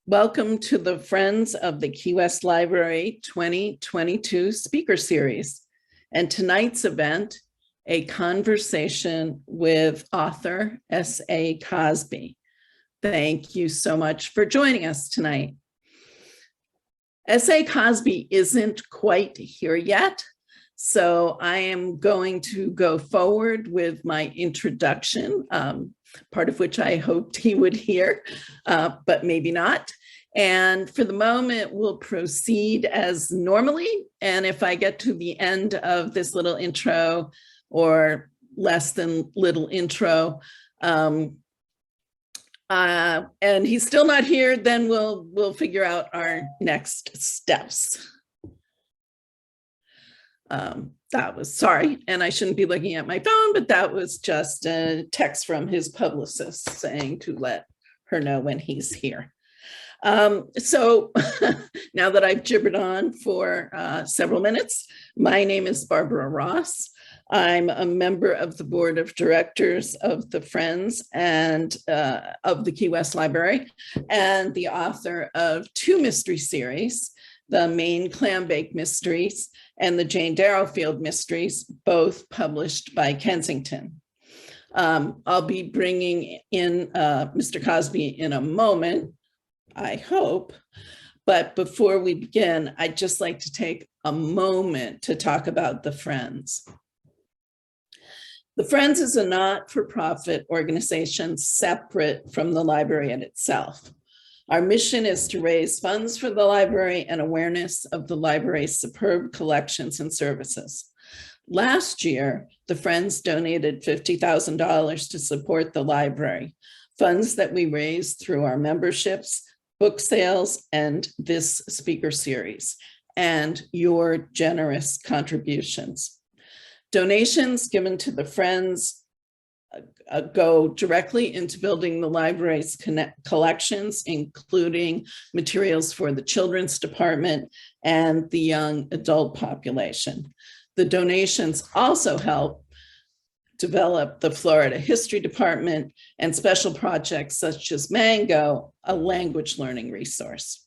Welcome to the Friends of the Key West Library 2022 Speaker Series. And tonight's event, a conversation with author S.A. Cosby. Thank you so much for joining us tonight. S.A. Cosby isn't quite here yet, so I am going to go forward with my introduction, part of which I hoped he would hear, but maybe not. And for the moment, we'll proceed as normally. And if I get to the end of this little intro or less than little intro, and he's still not here, then we'll figure out our next steps. That was, sorry, and I shouldn't be looking at my phone, but that was just a text from his publicist saying to let her know when he's here. So now that I've gibbered on for several minutes, my name is Barbara Ross. I'm a member of the board of directors of the Friends and of the Key West Library, and the author of two mystery series, the Maine Clam Bake Mysteries and the Jane Darrowfield Mysteries, both published by Kensington. I'll be bringing in Mr. Cosby in a moment, I hope. But before we begin, I'd just like to take a moment to talk about the Friends. The Friends is a not-for-profit organization separate from the library in itself. Our mission is to raise funds for the library and awareness of the library's superb collections and services. Last year, the Friends donated $50,000 to support the library, funds that we raised through our memberships, book sales, and this speaker series, and your generous contributions. Donations given to the Friends go directly into building the library's collections, including materials for the children's department and the young adult population. The donations also help develop the Florida History Department and special projects such as Mango, a language learning resource.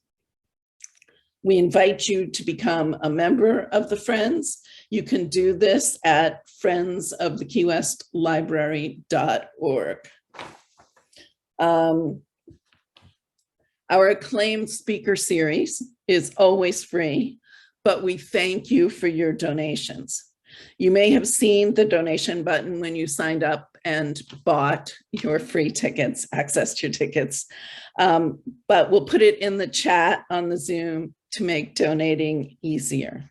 We invite you to become a member of the Friends. You can do this at friendsofthekeywestlibrary.org. Our acclaimed speaker series is always free, but we thank you for your donations. You may have seen the donation button when you signed up and bought your free tickets, accessed your tickets, but we'll put it in the chat on the Zoom to make donating easier.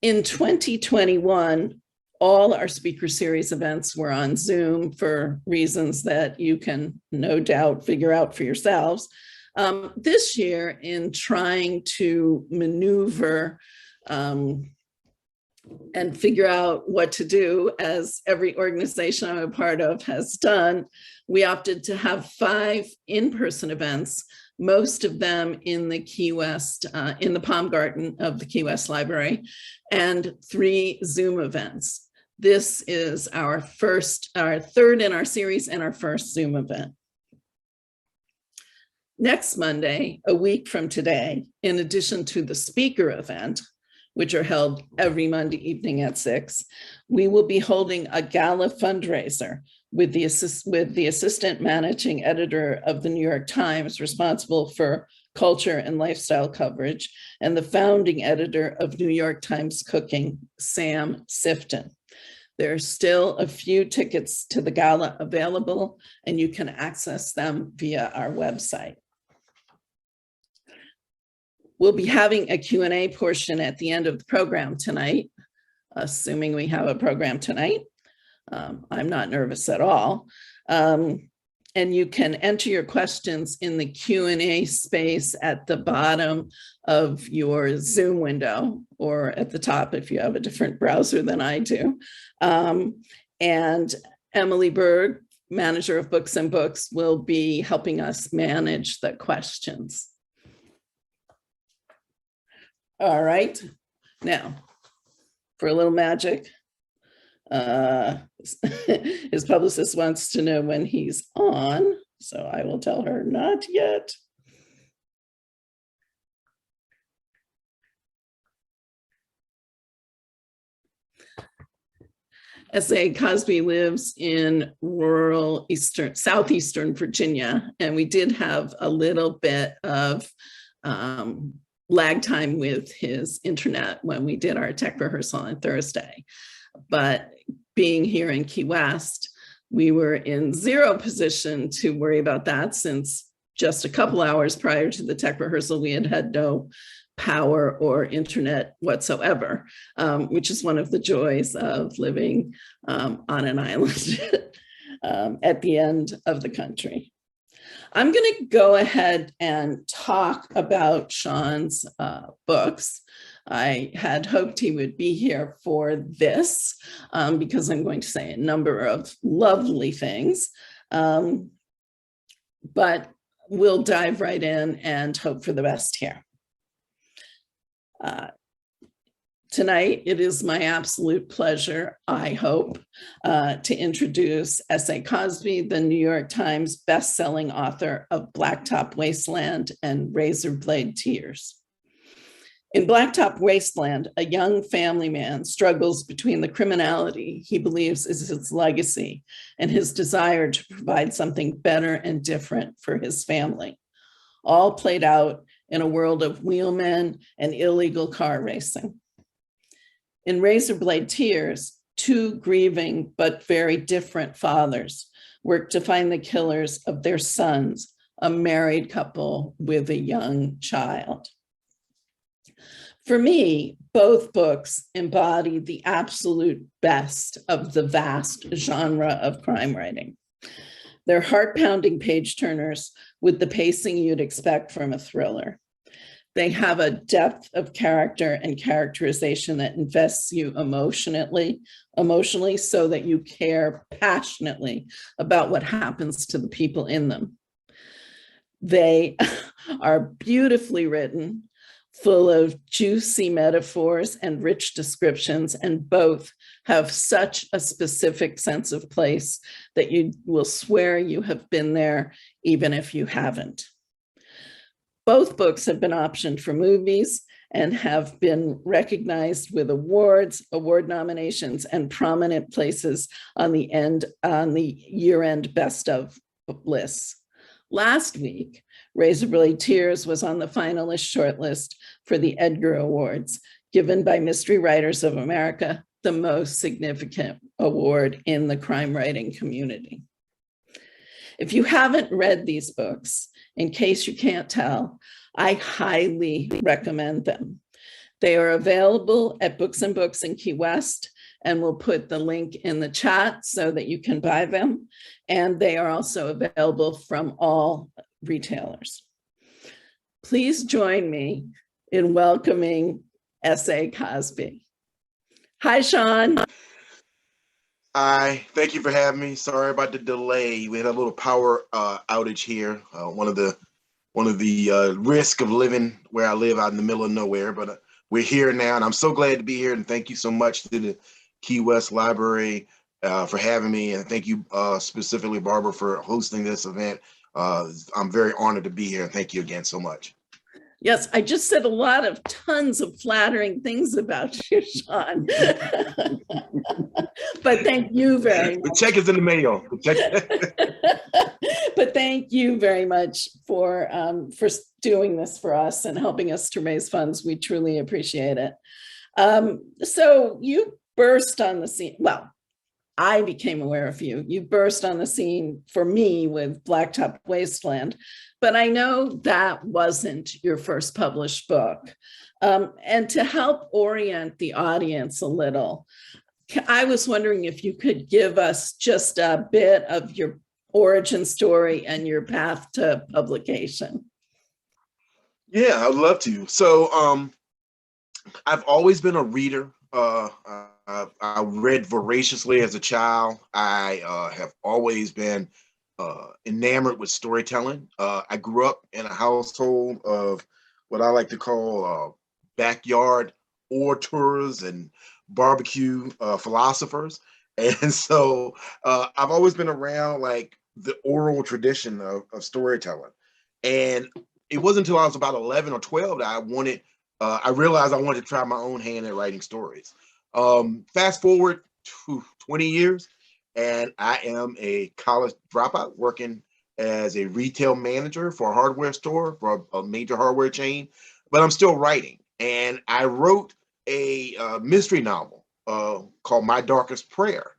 In 2021, all our speaker series events were on Zoom for reasons that you can no doubt figure out for yourselves. This year, in trying to maneuver and figure out what to do, as every organization I'm a part of has done, we opted to have 5 in-person events, most of them in the Key West, in the Palm Garden of the Key West Library, and 3 Zoom events. This is our third in our series and our first Zoom event. Next Monday, a week from today, in addition to the speaker event, which are held every Monday evening at 6, we will be holding a Gala Fundraiser with the assistant managing editor of the New York Times, responsible for culture and lifestyle coverage, and the founding editor of New York Times Cooking, Sam Sifton. There are still a few tickets to the gala available, and you can access them via our website. We'll be having a Q&A portion at the end of the program tonight, assuming we have a program tonight. I'm not nervous at all. And you can enter your questions in the Q&A space at the bottom of your Zoom window, or at the top if you have a different browser than I do. And Emily Berg, manager of Books and Books, will be helping us manage the questions. All right, now for a little magic. His publicist wants to know when he's on, so I will tell her not yet. S.A. Cosby lives in rural southeastern Virginia, and we did have a little bit of lag time with his internet when we did our tech rehearsal on Thursday. But being here in Key West, we were in zero position to worry about that, since just a couple hours prior to the tech rehearsal, we had no power or internet whatsoever, which is one of the joys of living on an island at the end of the country. I'm going to go ahead and talk about Sean's books. I had hoped he would be here for this because I'm going to say a number of lovely things, but we'll dive right in and hope for the best here. Tonight, it is my absolute pleasure, I hope, to introduce S.A. Cosby, the New York Times best-selling author of Blacktop Wasteland and Razorblade Tears. In Blacktop Wasteland, a young family man struggles between the criminality he believes is his legacy and his desire to provide something better and different for his family, all played out in a world of wheelmen and illegal car racing. In Razorblade Tears, two grieving but very different fathers work to find the killers of their sons, a married couple with a young child. For me, both books embody the absolute best of the vast genre of crime writing. They're heart-pounding page turners with the pacing you'd expect from a thriller. They have a depth of character and characterization that invests you emotionally so that you care passionately about what happens to the people in them. They are beautifully written, full of juicy metaphors and rich descriptions, and both have such a specific sense of place that you will swear you have been there, even if you haven't. Both books have been optioned for movies and have been recognized with awards, award nominations, and prominent places on the year-end best of lists. Last week, Razorblade Tears was on the finalist shortlist for the Edgar Awards, given by Mystery Writers of America, the most significant award in the crime writing community. If you haven't read these books, in case you can't tell, I highly recommend them. They are available at Books and Books in Key West, and we'll put the link in the chat so that you can buy them. And they are also available from all retailers. Please join me in welcoming S.A. Cosby. Hi, Sean. Hi, thank you for having me. Sorry about the delay. We had a little power outage here. One of the risk of living where I live out in the middle of nowhere, but we're here now, and I'm so glad to be here. And thank you so much to the Key West Library for having me, and thank you specifically, Barbara, for hosting this event. I'm very honored to be here, and thank you again so much. Yes, I just said tons of flattering things about you, Sean. But thank you very much. The check is in the mail. But thank you very much for doing this for us and helping us to raise funds. We truly appreciate it. So you burst on the scene. Well, I became aware of you. You burst on the scene for me with Blacktop Wasteland, but I know that wasn't your first published book. And to help orient the audience a little, I was wondering if you could give us just a bit of your origin story and your path to publication. Yeah, I'd love to. So I've always been a reader. I read voraciously as a child. I have always been enamored with storytelling. I grew up in a household of what I like to call backyard orators and barbecue philosophers. And so I've always been around like the oral tradition of storytelling. And it wasn't until I was about 11 or 12 that I realized I wanted to try my own hand at writing stories. Fast forward 20 years, and I am a college dropout working as a retail manager for a hardware store for a major hardware chain, but I'm still writing. And I wrote a mystery novel called My Darkest Prayer,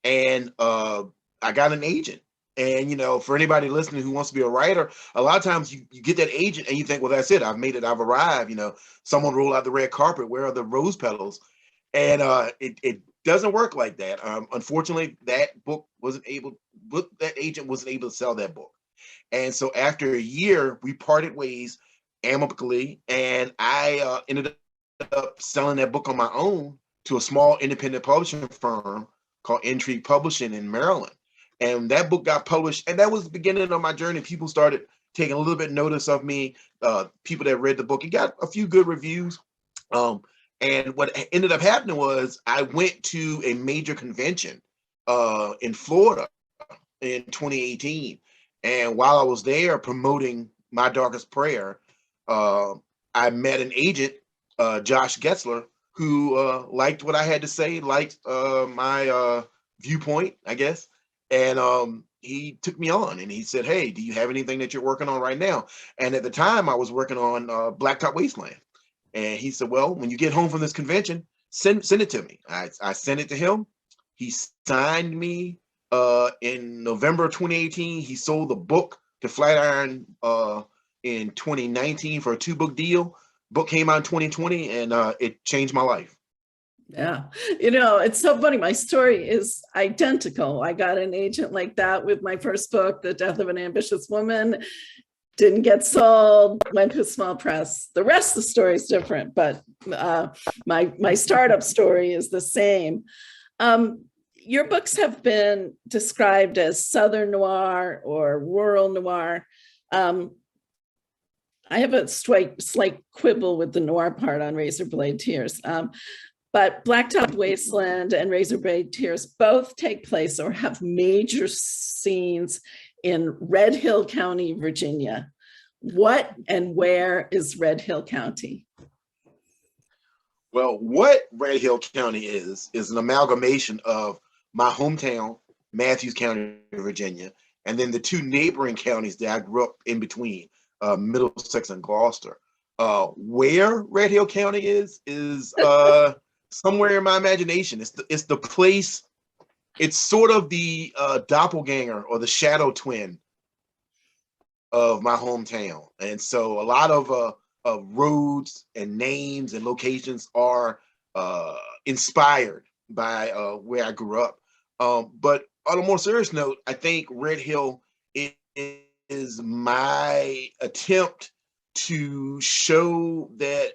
and I got an agent. And for anybody listening who wants to be a writer, a lot of times you get that agent and you think, well, that's it. I've made it. I've arrived. Someone roll out the red carpet. Where are the rose petals? And it doesn't work like that. Unfortunately, that agent wasn't able to sell that book. And so after a year, we parted ways amicably, and I ended up selling that book on my own to a small independent publishing firm called Intrigue Publishing in Maryland. And that book got published, and that was the beginning of my journey. People started taking a little bit notice of me. People that read the book, it got a few good reviews. And what ended up happening was I went to a major convention in Florida in 2018. And while I was there promoting My Darkest Prayer, I met an agent, Josh Getzler, who liked what I had to say, liked my viewpoint, I guess. And he took me on, and he said, hey, do you have anything that you're working on right now? And at the time I was working on Blacktop Wasteland. And he said, well, when you get home from this convention, send it to me. I sent it to him. He signed me in November 2018. He sold the book to Flatiron in 2019 for a 2-book deal. Book came out in 2020, and it changed my life. Yeah. It's so funny. My story is identical. I got an agent like that with my first book, The Death of an Ambitious Woman. Didn't get sold, went to a small press. The rest of the story is different, but my startup story is the same. Your books have been described as Southern noir or rural noir. I have a slight quibble with the noir part on Razorblade Tears. But Blacktop Wasteland and Razorblade Tears both take place or have major scenes in Red Hill County, Virginia. What and where is Red Hill County? Well, what Red Hill County is an amalgamation of my hometown, Matthews County, Virginia, and then the 2 neighboring counties that I grew up in between, Middlesex and Gloucester. Where Red Hill County is somewhere in my imagination. It's the place. It's sort of the doppelganger or the shadow twin of my hometown. And so a lot of roads and names and locations are inspired by where I grew up. But on a more serious note, I think Red Hill is my attempt to show that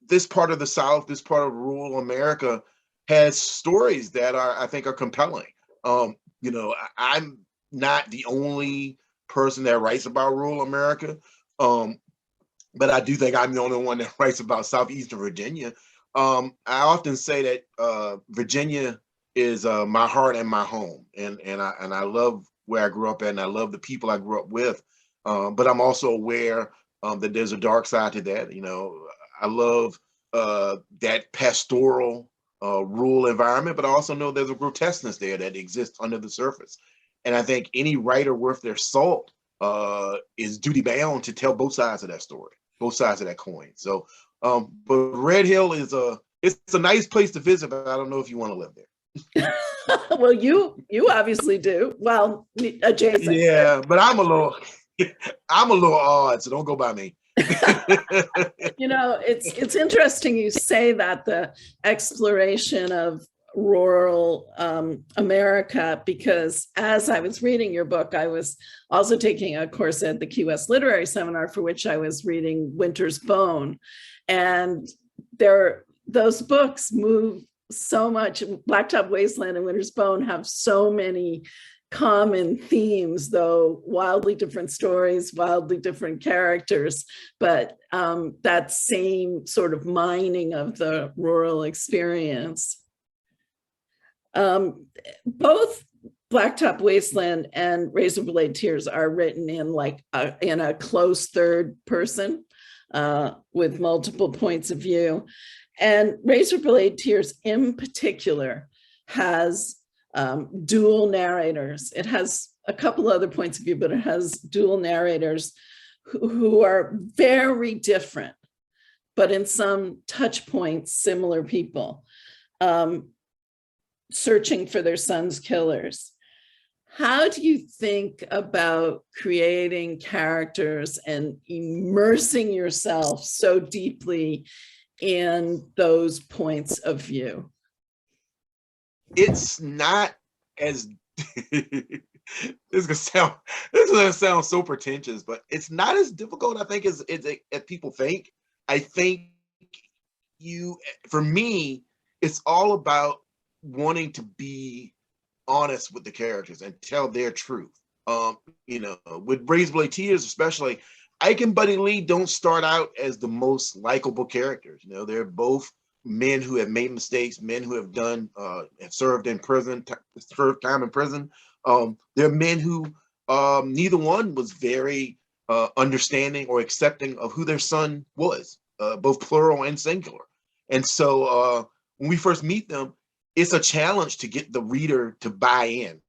this part of the South, this part of rural America has stories that I think are compelling. I'm not the only person that writes about rural America, but I do think I'm the only one that writes about Southeastern Virginia. I often say that Virginia is my heart and my home, and I love where I grew up at, and I love the people I grew up with. But I'm also aware that there's a dark side to that. I love that pastoral rural environment, but I also know there's a grotesqueness there that exists under the surface. And I think any writer worth their salt is duty bound to tell both sides of that story, both sides of that coin. So, but Red Hill it's a nice place to visit, but I don't know if you want to live there. Well, you obviously do. Well, adjacent. Yeah, but I'm a little odd, so don't go by me. It's interesting you say that, the exploration of rural America, because as I was reading your book, I was also taking a course at the Key West Literary Seminar, for which I was reading Winter's Bone. And those books move so much. Blacktop Wasteland and Winter's Bone have so many common themes, though wildly different stories, wildly different characters, but that same sort of mining of the rural experience. Both Blacktop Wasteland and Razorblade Tears are written in a close third person with multiple points of view. And Razorblade Tears in particular has dual narrators. It has a couple other points of view, but it has dual narrators who are very different, but in some touch points, similar people, searching for their son's killers. How do you think about creating characters and immersing yourself so deeply in those points of view? It's not as this is gonna sound so pretentious, but it's not as difficult, I think, as people think. I think for me, it's all about wanting to be honest with the characters and tell their truth. With Razorblade Tears, especially, Ike and Buddy Lee don't start out as the most likable characters. They're both men who have made mistakes, men who have have served in prison, served time in prison. They're men who neither one was very understanding or accepting of who their son was, both plural and singular. And so when we first meet them, it's a challenge to get the reader to buy in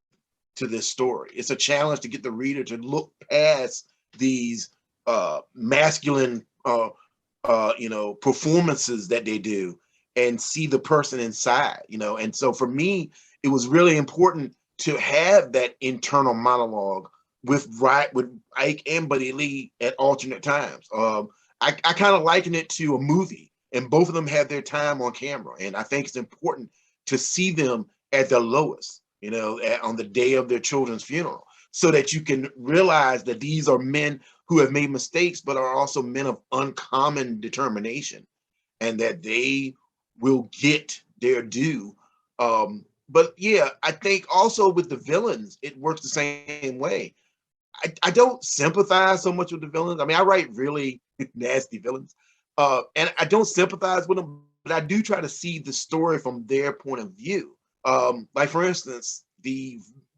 to this story. It's a challenge to get the reader to look past these masculine performances that they do and see the person inside. And so for me, it was really important to have that internal monologue with Ike and Buddy Lee at alternate times. I kind of liken it to a movie, and both of them have their time on camera. And I think it's important to see them at their lowest, on the day of their children's funeral, so that you can realize that these are men who have made mistakes, but are also men of uncommon determination, and that they will get their due. But yeah, I think also with the villains, it works the same way. I don't sympathize so much with the villains. I mean, I write really nasty villains, and I don't sympathize with them, but I do try to see the story from their point of view. Like, for instance,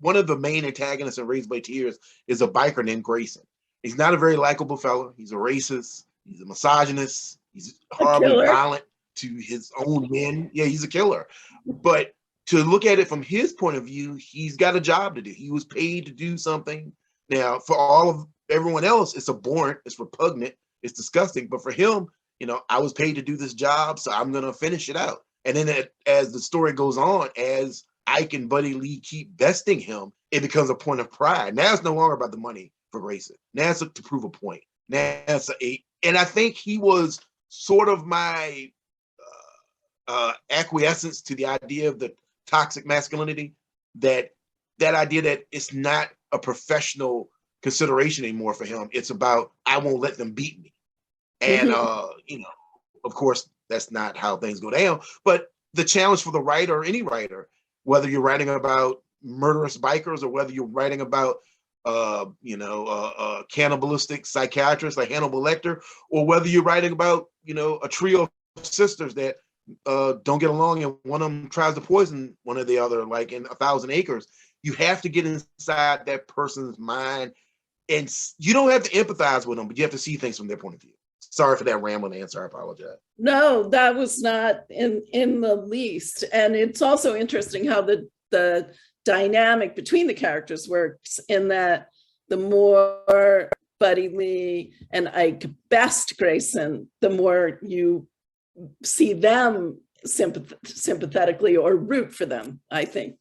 one of the main antagonists in Razorblade Tears is a biker named Grayson. He's not a very likable fellow. He's a racist. He's a misogynist. He's horribly violent to his own men. Yeah, he's a killer. But to look at it from his point of view, he's got a job to do. He was paid to do something. Now, for all of everyone else, it's abhorrent, it's repugnant, it's disgusting. But for him, I was paid to do this job, so I'm going to finish it out. And then as the story goes on, as Ike and Buddy Lee keep besting him, it becomes a point of pride. Now it's no longer about the money for Grayson. Now it's to prove a point. Now it's and I think he was sort of my acquiescence to the idea of the toxic masculinity, that idea that it's not a professional consideration anymore for him. It's about, I won't let them beat me. And, of course, that's not how things go down. But the challenge for the writer, or any writer, whether you're writing about murderous bikers or whether you're writing about, cannibalistic psychiatrists like Hannibal Lecter, or whether you're writing about, a trio of sisters that don't get along and one of them tries to poison one of the other, like in 1,000 Acres. You have to get inside that person's mind, and you don't have to empathize with them, but you have to see things from their point of view. Sorry for that rambling answer. I apologize. No, that was not in the least. And it's also interesting how the dynamic between the characters works, in that the more Buddy Lee and Ike best Grayson, the more you see them sympathetically or root for them, I think.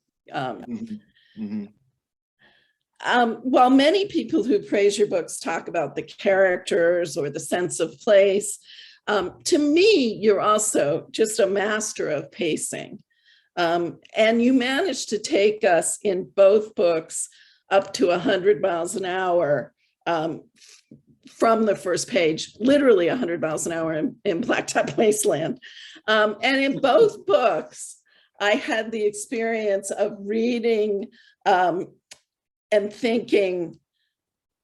While many people who praise your books talk about the characters or the sense of place, to me, you're also just a master of pacing. And you managed to take us in both books up to 100 miles an hour from the first page, literally 100 miles an hour in Blacktop Wasteland. And in both books, I had the experience of reading and thinking,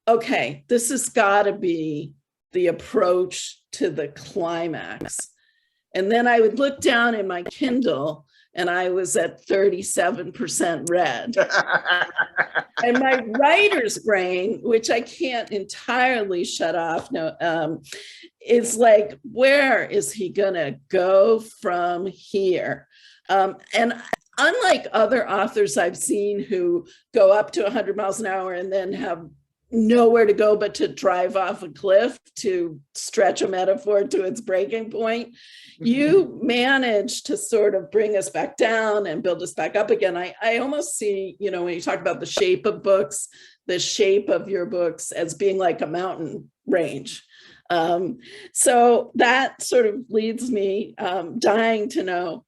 okay, this has got to be the approach to the climax. And then I would look down in my Kindle and I was at 37% read. And my writer's brain, which I can't entirely shut off, is like, where is he gonna go from here? And unlike other authors I've seen who go up to 100 miles an hour and then have nowhere to go but to drive off a cliff, to stretch a metaphor to its breaking point, you manage to sort of bring us back down and build us back up again. I almost see, you know, when you talk about the shape of books, the shape of your books as being like a mountain range. So that sort of leads me dying to know,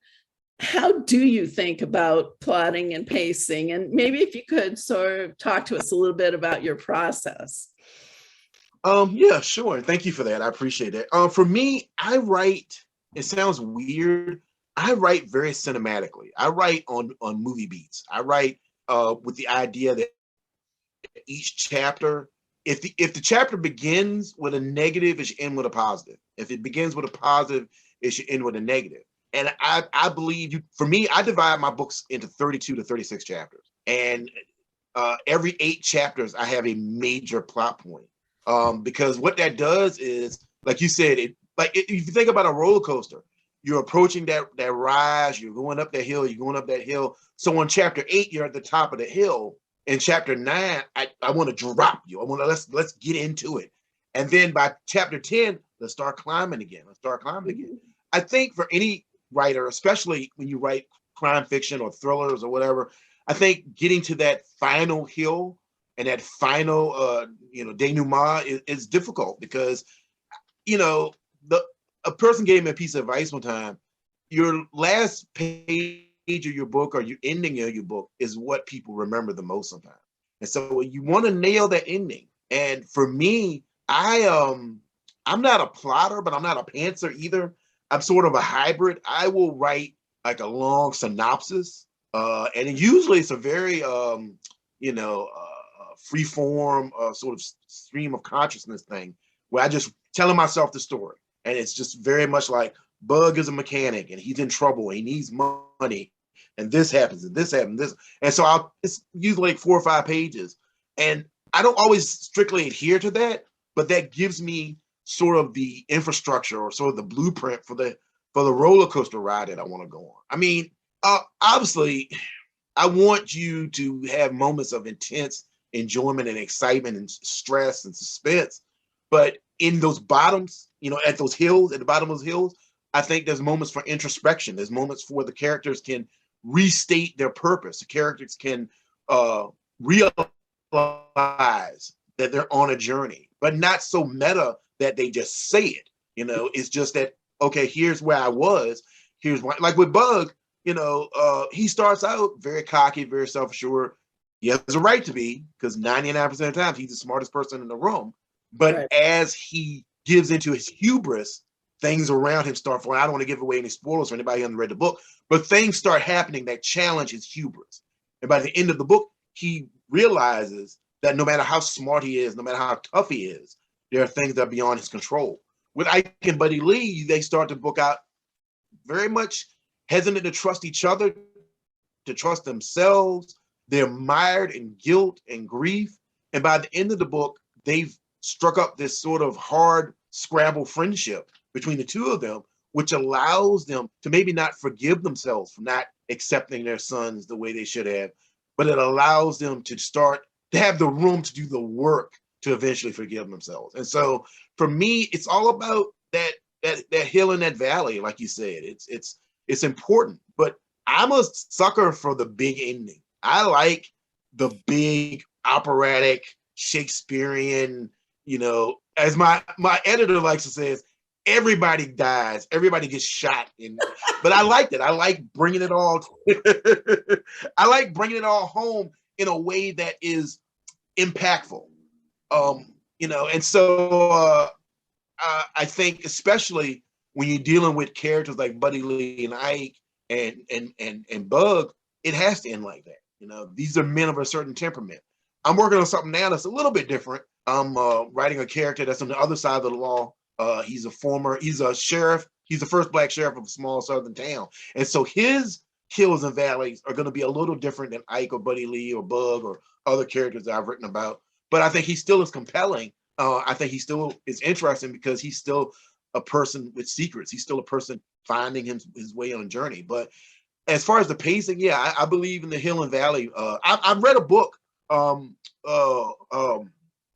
how do you think about plotting and pacing? And maybe if you could sort of talk to us a little bit about your process. Yeah, sure. Thank you for that. I appreciate it. For me, I write, it sounds weird. I write very cinematically. I write on movie beats. I write with the idea that each chapter, if the chapter begins with a negative, it should end with a positive. If it begins with a positive, it should end with a negative. And I believe for me, I divide my books into 32 to 36 chapters. And every 8 chapters, I have a major plot point. Because what that does is, like you said, if you think about a roller coaster, you're approaching that rise, you're going up that hill, you're going up that hill. So on chapter 8, you're at the top of the hill. In chapter 9, I want to drop you. I want to let's get into it. And then by chapter 10, let's start climbing again. I think for any writer, especially when you write crime fiction or thrillers or whatever, I think getting to that final hill and that final denouement is difficult, because a person gave me a piece of advice one time. Your last page of your book or your ending of your book is what people remember the most sometimes. And so you want to nail that ending. And for me, I'm not a plotter, but I'm not a pantser either. I'm sort of a hybrid. I will write like a long synopsis, and usually it's a very free form sort of stream of consciousness thing, where I just telling myself the story, and it's just very much like Bug is a mechanic and he's in trouble and he needs money, and this happens and this happens, and so it's usually like 4 or 5 pages, and I don't always strictly adhere to that, but that gives me sort of the infrastructure or sort of the blueprint for the roller coaster ride that I want to go on. I mean, obviously, I want you to have moments of intense enjoyment and excitement and stress and suspense, but in those bottoms, at those hills, at the bottom of those hills, I think there's moments for introspection. There's moments where the characters can restate their purpose. The characters can realize that they're on a journey, but not so meta that they just say it. It's just that, okay, here's where I was. Here's why. Like with Bug, he starts out very cocky, very self-assured. He has a right to be, because 99% of the time he's the smartest person in the room. But Right. as he gives into his hubris, things around him start falling. I don't want to give away any spoilers for anybody who hasn't read the book, but things start happening that challenge his hubris. And by the end of the book, he realizes that no matter how smart he is, no matter how tough he is, there are things that are beyond his control. With Ike and Buddy Lee, they start the book out very much hesitant to trust each other, to trust themselves. They're mired in guilt and grief. And by the end of the book, they've struck up this sort of hard scrabble friendship between the two of them, which allows them to maybe not forgive themselves for not accepting their sons the way they should have, but it allows them to start to have the room to do the work to eventually forgive themselves. And so for me, it's all about that hill and that valley, like you said. It's important, but I'm a sucker for the big ending. I like the big operatic Shakespearean, as my editor likes to say, is everybody dies, everybody gets shot but I liked it. I like bringing it all I like bringing it all home in a way that is impactful. And so I think especially when you're dealing with characters like Buddy Lee and Ike and Bug, it has to end like that. These are men of a certain temperament. I'm working on something now that's a little bit different. I'm writing a character that's on the other side of the law. He's a sheriff. He's the first Black sheriff of a small southern town. And so his hills and valleys are going to be a little different than Ike or Buddy Lee or Bug or other characters that I've written about. But I think he still is compelling. I think he still is interesting because he's still a person with secrets. He's still a person finding his way on a journey. But as far as the pacing, yeah, I believe in the Hill and Valley. I've read a book, uh,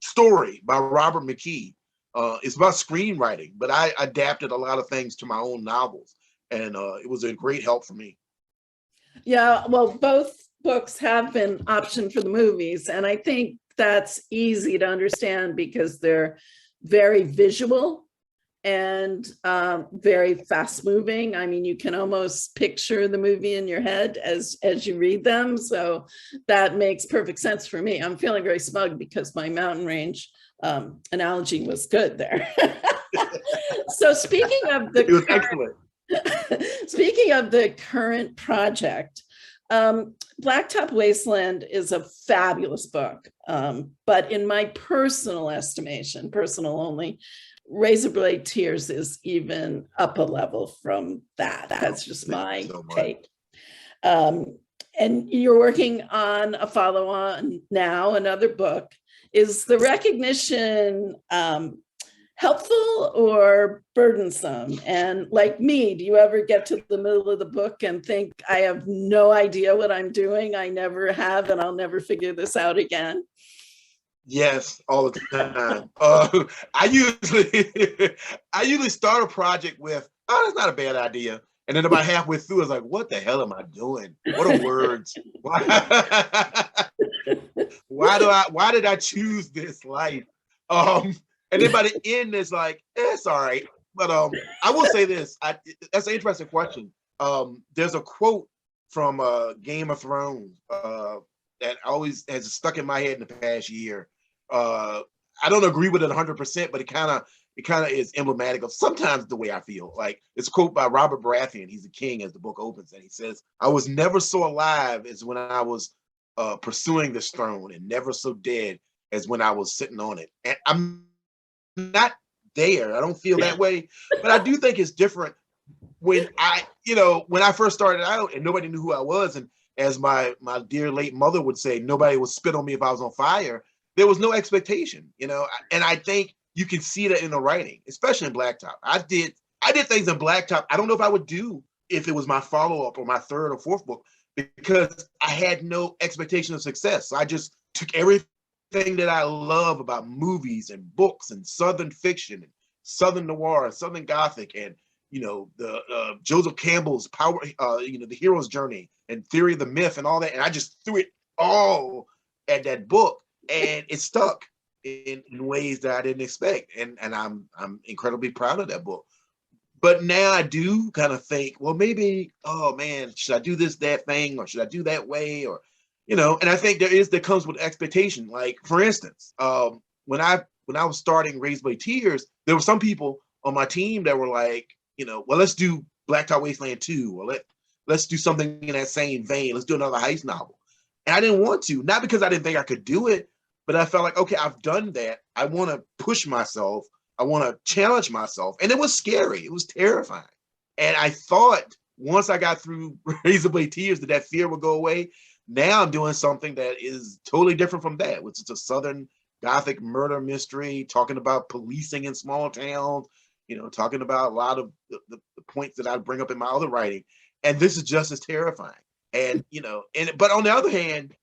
story by Robert McKee. It's about screenwriting, but I adapted a lot of things to my own novels, and it was a great help for me. Yeah, well, both books have been optioned for the movies, and I think that's easy to understand because they're very visual and very fast moving. I mean, you can almost picture the movie in your head as you read them. So that makes perfect sense for me. I'm feeling very smug because my mountain range analogy was good there. So speaking of the It was excellent. speaking of the current project, Blacktop Wasteland is a fabulous book. But in my personal estimation, personal only, Razorblade Tears is even up a level from that. That's just my take. And you're working on a follow-on now, another book. Is the recognition helpful or burdensome? And like me, do you ever get to the middle of the book and think, I have no idea what I'm doing? I never have, and I'll never figure this out again. Yes, all the time. I usually I usually start a project with, oh, that's not a bad idea. And then about halfway through, it's like, what the hell am I doing? What are words? Why did I choose this life? And then by the end, it's like, it's all right. But I will say this. That's an interesting question. There's a quote from Game of Thrones that always has stuck in my head in the past year. I don't agree with it 100%, but it kind of is emblematic of sometimes the way I feel. Like, it's a quote by Robert Baratheon. He's the king as the book opens, and he says, "I was never so alive as when I was pursuing this throne, and never so dead as when I was sitting on it." And I'm not there. I don't feel that way, but I do think it's different when when I first started out and nobody knew who I was, and as my dear late mother would say, nobody would spit on me if I was on fire. There was no expectation, and I think you can see that in the writing, especially in Blacktop. I did things in Blacktop I don't know if I would do if it was my follow-up or my third or fourth book, because I had no expectation of success. So I just took everything that I love about movies and books and Southern fiction and Southern noir and Southern Gothic and the Joseph Campbell's power, the hero's journey and theory of the myth and all that, and I just threw it all at that book, and it stuck in ways that I didn't expect, and I'm incredibly proud of that book. But now I do kind of think, well, maybe, oh man, should I do that thing, or should I do that way, or and I think there comes with expectation. Like, for instance, when I was starting Razorblade Tears, there were some people on my team that were like, well, let's do Blacktop Wasteland 2, or let's do something in that same vein. Let's do another heist novel. And I didn't want to, not because I didn't think I could do it, but I felt like, okay, I've done that. I want to push myself. I want to challenge myself. And it was scary. It was terrifying. And I thought once I got through Razorblade Tears that fear would go away. Now I'm doing something that is totally different from that, which is a Southern Gothic murder mystery, talking about policing in small towns, talking about a lot of the points that I bring up in my other writing. And this is just as terrifying. And, but on the other hand,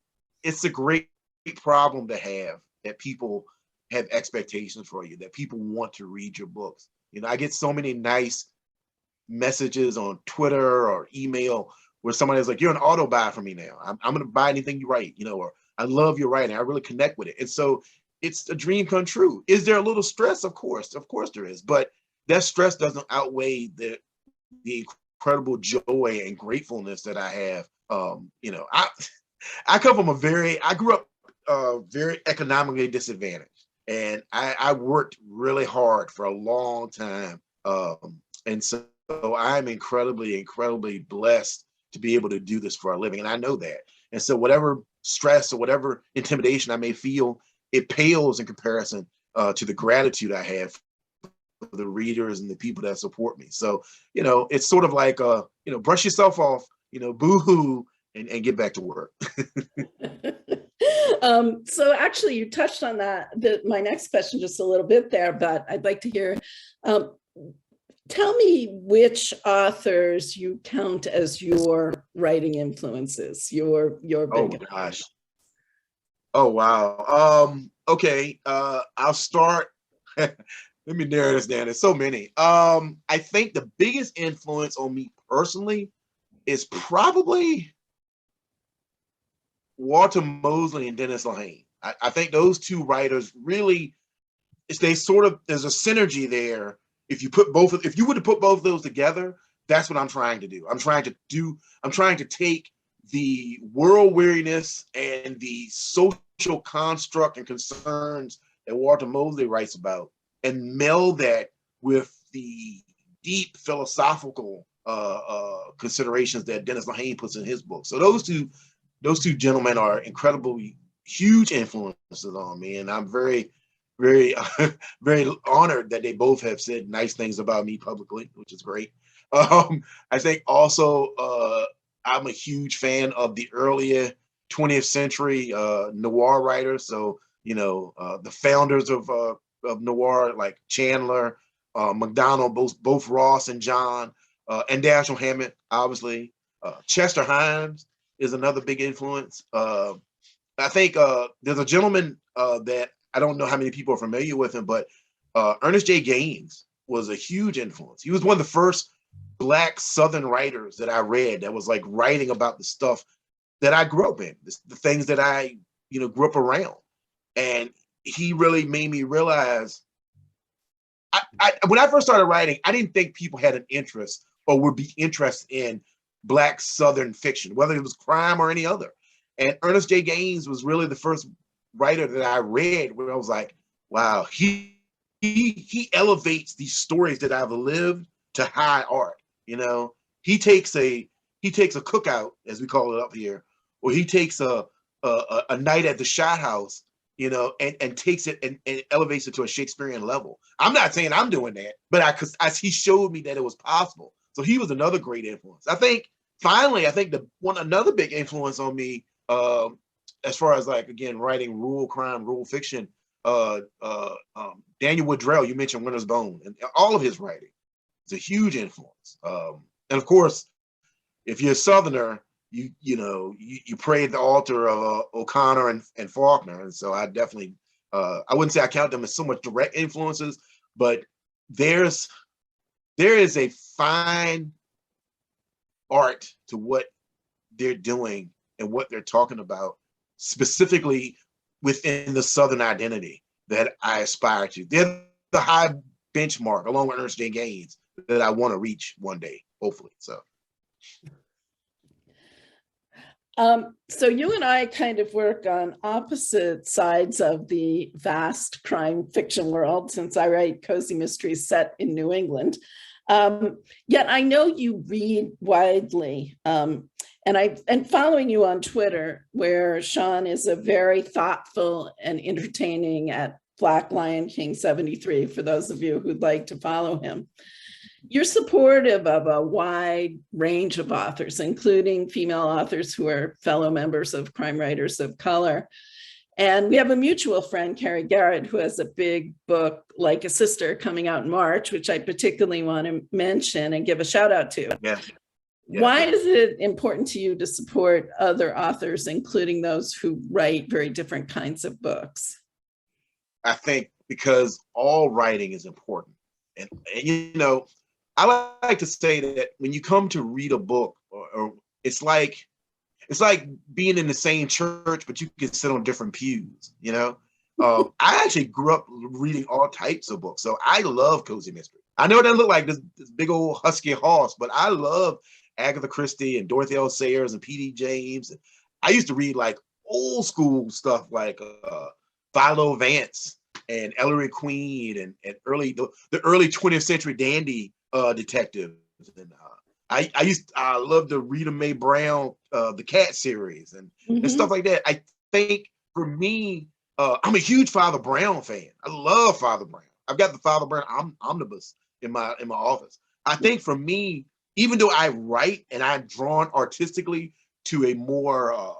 it's a great problem to have, that people have expectations for you, that people want to read your books. I get so many nice messages on Twitter or email where somebody's like, you're an auto buy for me now. I'm going to buy anything you write, or I love your writing. I really connect with it. And so it's a dream come true. Is there a little stress? Of course there is. But that stress doesn't outweigh the incredible joy and gratefulness that I have. I come from I grew up very economically disadvantaged, and I worked really hard for a long time. And so I'm incredibly, incredibly blessed to be able to do this for a living. And I know that. And so whatever stress or whatever intimidation I may feel, it pales in comparison to the gratitude I have for the readers and the people that support me. So, it's sort of like, brush yourself off, boo-hoo, and get back to work. So actually you touched on that, my next question just a little bit there, but I'd like to hear, Tell me which authors you count as your writing influences, your Oh big. gosh. Oh wow. Okay. I'll start. Let me narrow this down. There's so many. I think the biggest influence on me personally is probably Walter Mosley and Dennis Lehane. I think those two writers really, they sort of, there's a synergy there. If you were to put both of those together, that's what I'm trying to do. I'm trying to take the world weariness and the social construct and concerns that Walter Mosley writes about and meld that with the deep philosophical considerations that Dennis Lehane puts in his book. So those two gentlemen are incredibly huge influences on me, and I'm very, very, very honored that they both have said nice things about me publicly, which is great. I think also I'm a huge fan of the earlier 20th century noir writers. So the founders of noir like Chandler, MacDonald, both Ross and John, and Dashiell Hammett, obviously. Chester Himes is another big influence. I think there's a gentleman that I don't know how many people are familiar with him, but Ernest J. Gaines was a huge influence. He was one of the first Black Southern writers that I read that was like writing about the stuff that I grew up in, the things that I grew up around, and he really made me realize. When I first started writing, I didn't think people had an interest or would be interested in Black Southern fiction, whether it was crime or any other. And Ernest J. Gaines was really the first writer that I read where I was like, wow, he elevates these stories that I've lived to high art. He takes a cookout, as we call it up here, or he takes a night at the shot house, and takes it and elevates it to a Shakespearean level. I'm not saying I'm doing that, but he showed me that it was possible. So he was another great influence. I think another big influence on me, as far as like, again, writing rural crime, rural fiction, Daniel Woodrell, you mentioned Winter's Bone, and all of his writing is a huge influence. And of course, if you're a Southerner, you pray at the altar of O'Connor and Faulkner, and so I definitely, I wouldn't say I count them as so much direct influences, but there is a fine art to what they're doing and what they're talking about, specifically within the Southern identity that I aspire to. They're the high benchmark, along with Ernest J. Gaines, that I want to reach one day, hopefully. So. So you and I kind of work on opposite sides of the vast crime fiction world, since I write cozy mysteries set in New England. Yet I know you read widely, and following you on Twitter, where Sean is a very thoughtful and entertaining at Black Lion King 73, for those of you who'd like to follow him. You're supportive of a wide range of authors, including female authors who are fellow members of Crime Writers of Color. And we have a mutual friend, Carrie Garrett, who has a big book, Like a Sister, coming out in March, which I particularly want to mention and give a shout out to. Yeah. Why is it important to you to support other authors, including those who write very different kinds of books? I think because all writing is important. And I like to say that when you come to read a book, or it's like being in the same church, but you can sit on different pews. I actually grew up reading all types of books, so I love cozy mystery. I know it doesn't look like this big old husky horse, but I love Agatha Christie and Dorothy L. Sayers and P.D. James. And I used to read like old school stuff like Philo Vance and Ellery Queen and the early 20th century dandy detectives. And I love the Rita Mae Brown, the Cat series and stuff like that. I think for me, I'm a huge Father Brown fan. I love Father Brown. I've got the Father Brown omnibus in my office. I think for me, even though I write and I'm drawn artistically to a more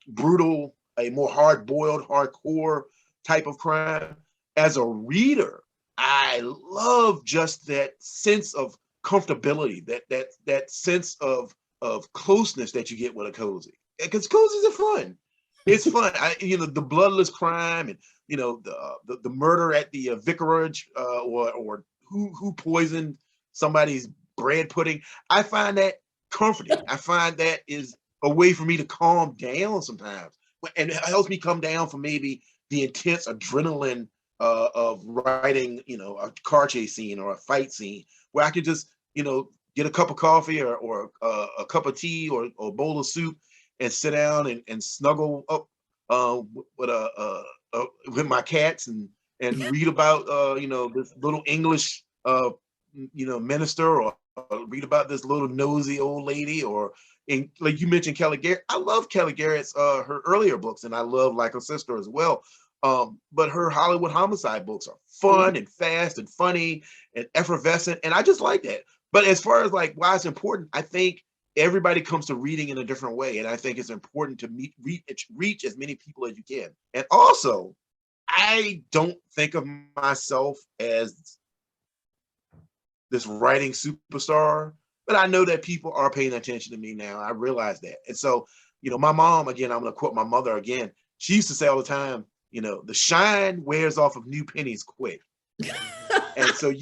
brutal, a more hard-boiled, hardcore type of crime, as a reader, I love just that sense of comfortability, that sense of closeness that you get with a cozy. Because cozies are fun. It's fun. The bloodless crime and the murder at the vicarage, or who poisoned somebody's bread pudding. I find that comforting. I find that is a way for me to calm down sometimes, and it helps me come down from maybe the intense adrenaline of writing, a car chase scene or a fight scene, where I could just, get a cup of coffee or a cup of tea or a bowl of soup and sit down and snuggle up with with my cats and read about this little English minister, or read about this little nosy old lady, or like you mentioned Kelly Garrett. I love Kelly Garrett's her earlier books, and I love Like a Sister as well. But her Hollywood homicide books are fun and fast and funny and effervescent, and I just like that. But as far as like why it's important, I think everybody comes to reading in a different way, and I think it's important to reach as many people as you can. And also, I don't think of myself as this writing superstar, but I know that people are paying attention to me now. I realize that. And so, my mom, again, I'm going to quote my mother again. She used to say all the time, the shine wears off of new pennies quick. And so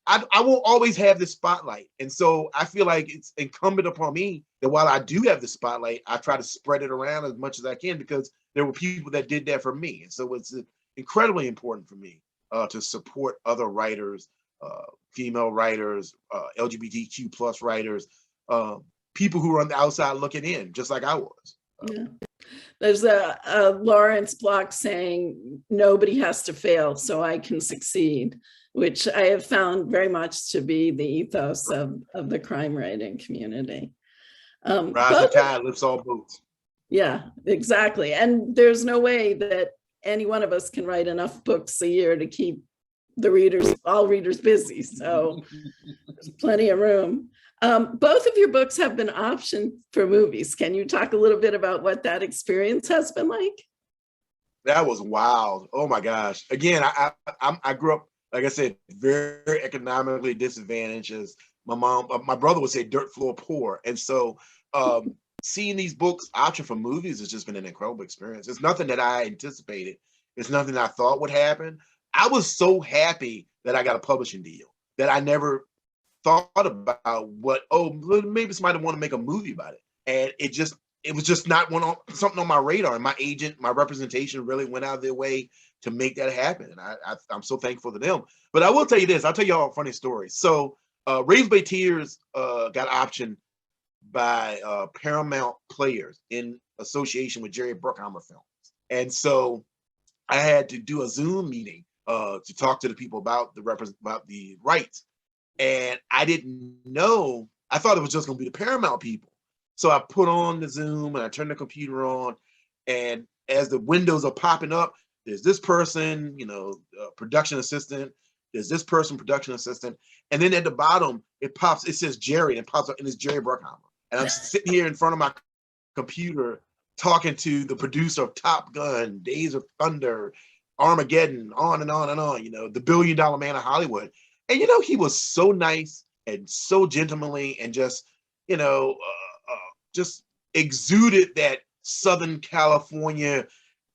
I won't always have the spotlight. And so I feel like it's incumbent upon me that while I do have the spotlight, I try to spread it around as much as I can, because there were people that did that for me. And so it's incredibly important for me to support other writers, female writers, LGBTQ plus writers, people who are on the outside looking in, just like I was. Yeah. There's a Lawrence Block saying, nobody has to fail so I can succeed, which I have found very much to be the ethos of the crime writing community. Rising tide lifts all boats. Yeah, exactly. And there's no way that any one of us can write enough books a year to keep all readers busy. So there's plenty of room. Both of your books have been optioned for movies. Can you talk a little bit about what that experience has been like? That was wild. Oh my gosh. Again, I grew up, like I said, very economically disadvantaged. As my brother would say, dirt floor poor. And so seeing these books optioned for movies has just been an incredible experience. It's nothing that I anticipated. It's nothing that I thought would happen. I was so happy that I got a publishing deal that I never thought about maybe somebody want to make a movie about it. And it was just not something on my radar. And my agent, my representation really went out of their way to make that happen. And I'm so thankful to them. But I will tell you this, I'll tell you all a funny story. So Razorblade Tears got optioned by Paramount Players in association with Jerry Bruckheimer Films. And so I had to do a Zoom meeting to talk to the people about the rights. And I didn't know, I thought it was just going to be the Paramount people. So I put on the Zoom and I turned the computer on. And as the windows are popping up, there's this person, production assistant. There's this person, production assistant. And then at the bottom, it says Jerry, and it pops up, and it's Jerry Bruckheimer. And I'm sitting here in front of my computer talking to the producer of Top Gun, Days of Thunder, Armageddon, on and on and on, the $1 billion man of Hollywood. And, he was so nice and so gentlemanly and just, just exuded that Southern California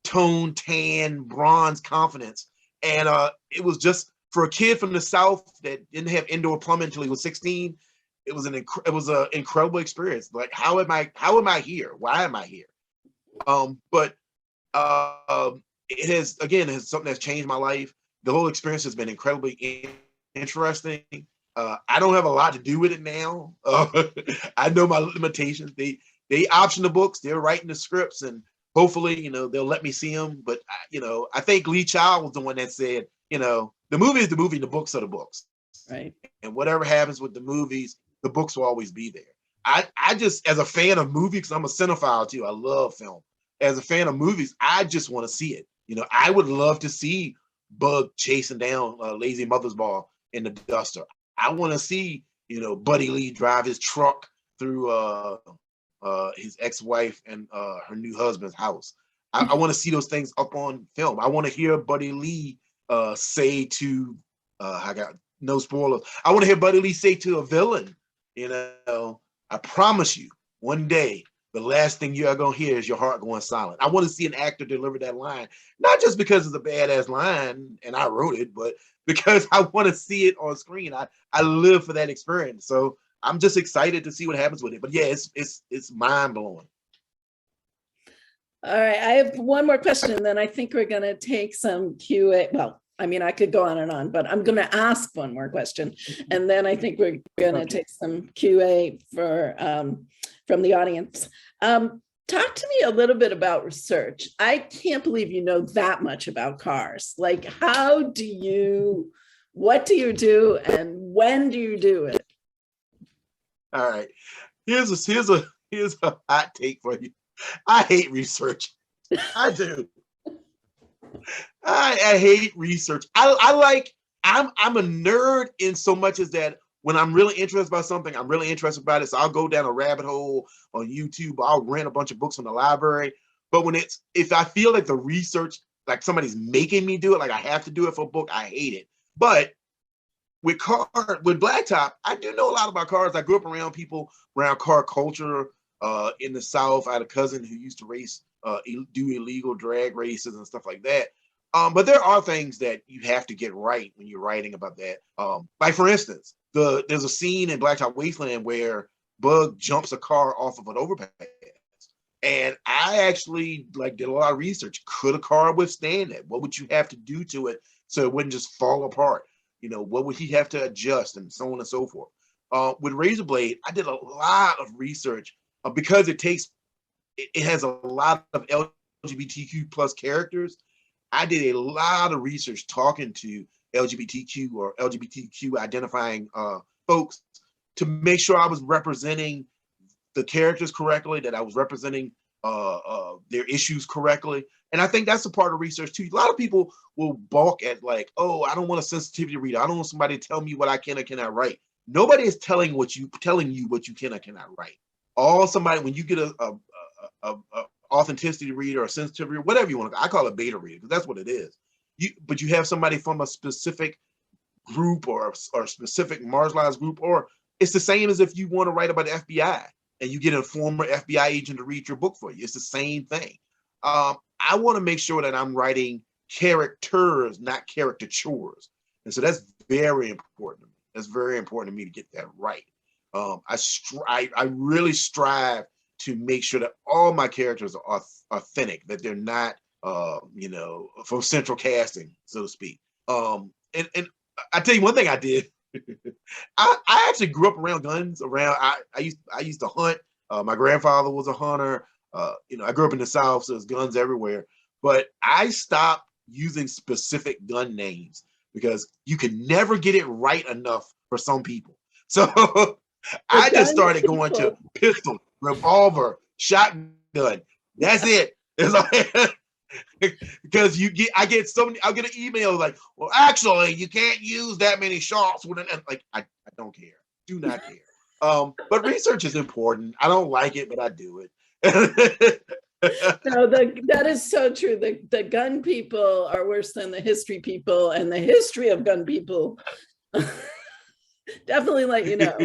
tone, tan, bronze confidence. And it was just, for a kid from the South that didn't have indoor plumbing until he was 16, it was an incredible experience. Like, how am I here? Why am I here? But it has something that's changed my life. The whole experience has been incredibly interesting. I don't have a lot to do with it now. I know my limitations. They option the books. They're writing the scripts, and hopefully, they'll let me see them. But I think Lee Child was the one that said, the movie is the movie, the books are the books. Right. And whatever happens with the movies, the books will always be there. I just, as a fan of movies, because I'm a cinephile too, I love film. As a fan of movies, I just want to see it. I would love to see Bug chasing down Lazy Mothersbaugh in the duster. I want to see, Buddy Lee drive his truck through his ex-wife and her new husband's house. I want to see those things up on film. I want to hear Buddy Lee say to, I got no spoilers. I want to hear Buddy Lee say to a villain, you know, I promise you, one day, the last thing you are going to hear is your heart going silent. I want to see an actor deliver that line, not just because it's a badass line and I wrote it, but because I want to see it on screen. I live for that experience. So I'm just excited to see what happens with it. But yeah, it's mind blowing. All right, I have one more question, and then I think we're going to take some QA. Well, I mean, I could go on and on, but I'm going to ask one more question, and then I think we're going to take some QA from the audience. Talk to me a little bit about research. I can't believe you know that much about cars. Like, what do you do, and when do you do it? All right, here's a hot take for you. I hate research. I do. I hate research. I'm a nerd in so much as that when I'm really interested about something, I'm really interested about it. So I'll go down a rabbit hole on YouTube. I'll rent a bunch of books from the library. But if I feel like the research, like somebody's making me do it, like I have to do it for a book, I hate it. But with Blacktop, I do know a lot about cars. I grew up around people around car culture. In the South, I had a cousin who used to race, do illegal drag races and stuff like that. But there are things that you have to get right when you're writing about that. Like for instance, there's a scene in Blacktop Wasteland where Bug jumps a car off of an overpass, and I actually did a lot of research. Could a car withstand that? What would you have to do to it so it wouldn't just fall apart? You know, what would he have to adjust, and so on and so forth. With Razorblade, I did a lot of research. Because it has a lot of LGBTQ plus characters. I did a lot of research talking to LGBTQ or LGBTQ identifying folks to make sure I was representing the characters correctly, that I was representing their issues correctly. And I think that's a part of research too. A lot of people will balk at oh, I don't want a sensitivity reader. I don't want somebody to tell me what I can or cannot write. Nobody is telling you what you can or cannot write. When you get a authenticity reader or sensitivity reader, whatever you want to, I call it beta reader because that's what it is. But you have somebody from a specific group or specific marginalized group, or it's the same as if you want to write about the FBI and you get a former FBI agent to read your book for you. It's the same thing. I want to make sure that I'm writing characters, not caricatures, and so that's very important to me. That's very important to me to get that right. I really strive to make sure that all my characters are authentic, that they're not, from central casting, so to speak. And I tell you one thing I did. I actually grew up around guns. I used to hunt. My grandfather was a hunter. I grew up in the South, so there's guns everywhere. But I stopped using specific gun names because you can never get it right enough for some people. So. I just started going to pistol, revolver, shotgun. That's it. It's like because I'll get an email like, well, actually, you can't use that many shots with it. Like I don't care. Do not care. But research is important. I don't like it, but I do it. No, that is so true. The gun people are worse than the history people, and the history of gun people. Definitely let you know.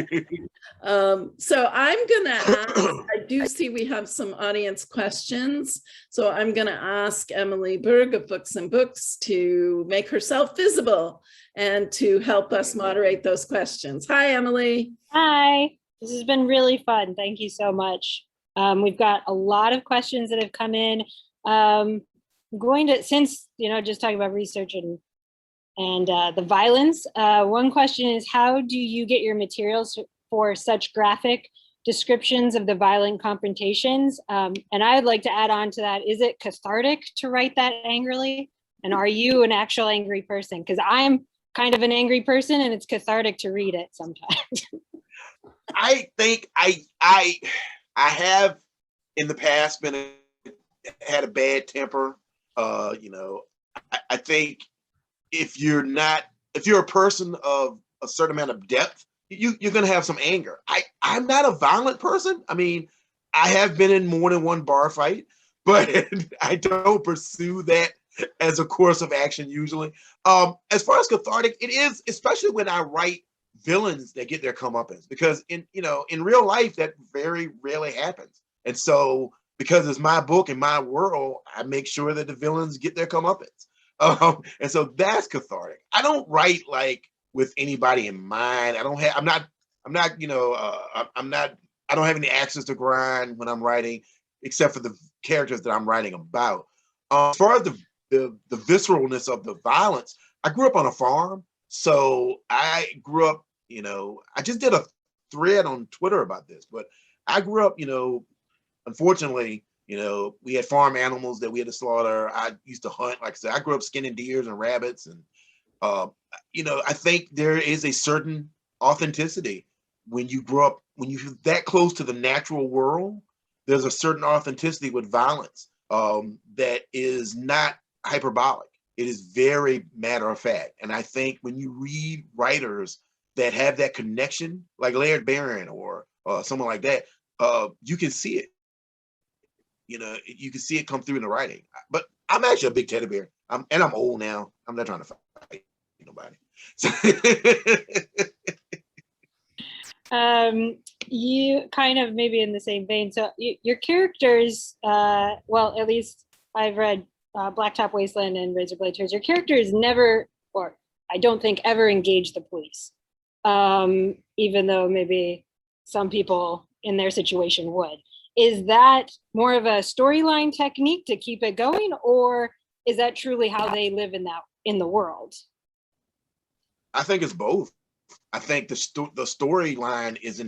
So I'm gonna ask, I do see we have some audience questions. So I'm gonna ask Emily Berg of Books and Books to make herself visible and to help us moderate those questions. Hi, Emily. Hi, this has been really fun. Thank you so much. We've got a lot of questions that have come in. I'm going to, since, just talking about research and the violence. One question is, how do you get your materials for such graphic descriptions of the violent confrontations? And I'd like to add on to that, is it cathartic to write that angrily? And are you an actual angry person? Because I'm kind of an angry person and it's cathartic to read it sometimes. I think I have in the past had a bad temper. I think if you're a person of a certain amount of depth, you're going to have some anger. I'm not a violent person. I mean, I have been in more than one bar fight, but I don't pursue that as a course of action usually. As far as cathartic, it is, especially when I write villains that get their comeuppance, because in real life that very rarely happens. And so because it's my book and my world, I make sure that the villains get their comeuppance. And so that's cathartic. I don't write like with anybody in mind. I'm not, I don't have any axes to grind when I'm writing, except for the characters that I'm writing about. As far as the visceralness of the violence, I grew up on a farm. So I grew up, I just did a thread on Twitter about this, but I grew up, unfortunately, we had farm animals that we had to slaughter. I used to hunt. Like I said, I grew up skinning deers and rabbits. And, I think there is a certain authenticity when you grow up, when you're that close to the natural world. There's a certain authenticity with violence that is not hyperbolic. It is very matter of fact. And I think when you read writers that have that connection, like Laird Barron or someone like that, you can see it. You can see it come through in the writing. But I'm actually a big teddy bear. I'm old now. I'm not trying to fight nobody. You kind of maybe in the same vein. So your characters, well, at least I've read Blacktop Wasteland and Razorblade Tears. Your characters never, or I don't think ever engage the police, even though maybe some people in their situation would. Is that more of a storyline technique to keep it going, or is that truly how they live in the world? I think it's both. I think the storyline is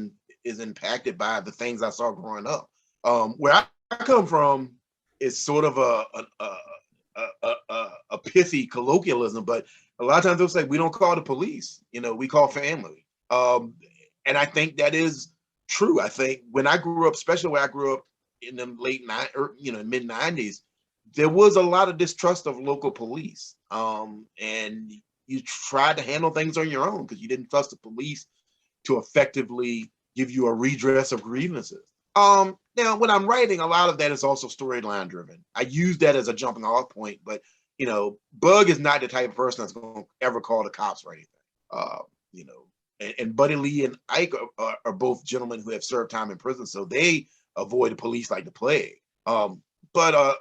impacted by the things I saw growing up. Where I come from is sort of a pithy colloquialism, but a lot of times they'll say we don't call the police, we call family. And I think that is true. I think when I grew up, especially where I grew up in the mid 90s, there was a lot of distrust of local police. And you tried to handle things on your own because you didn't trust the police to effectively give you a redress of grievances. Now, when I'm writing, a lot of that is also storyline driven. I use that as a jumping off point, but Bug is not the type of person that's going to ever call the cops or anything. And Buddy Lee and Ike are both gentlemen who have served time in prison, so they avoid the police like the plague. But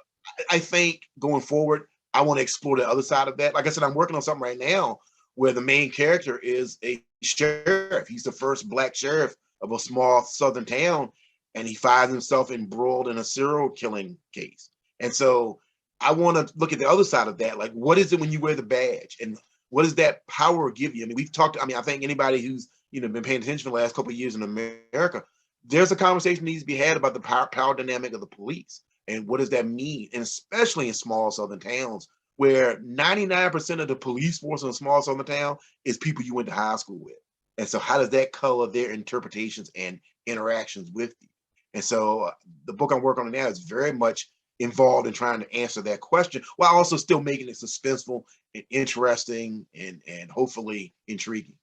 I think going forward, I want to explore the other side of that. Like I said, I'm working on something right now where the main character is a sheriff. He's the first Black sheriff of a small southern town, and he finds himself embroiled in a serial killing case. And so I want to look at the other side of that. Like, what is it when you wear the badge, and what does that power give you? I mean, I think anybody who's been paying attention the last couple of years in America, there's a conversation that needs to be had about the power dynamic of the police. And what does that mean? And especially in small southern towns where 99% of the police force in a small southern town is people you went to high school with. And so how does that color their interpretations and interactions with you? And so the book I'm working on now is very much involved in trying to answer that question while also still making it suspenseful and interesting and hopefully intriguing.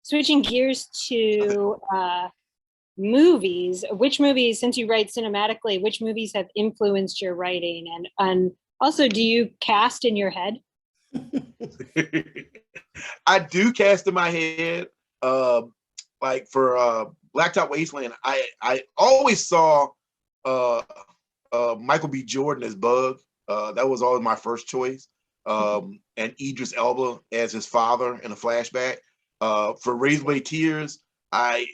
Switching gears to movies, which movies, since you write cinematically, which movies have influenced your writing? And also, do you cast in your head? I do cast in my head. Like for Blacktop Wasteland, I always saw Michael B. Jordan as Bug. That was always my first choice. And Idris Elba as his father in a flashback. For Razorblade Tears, I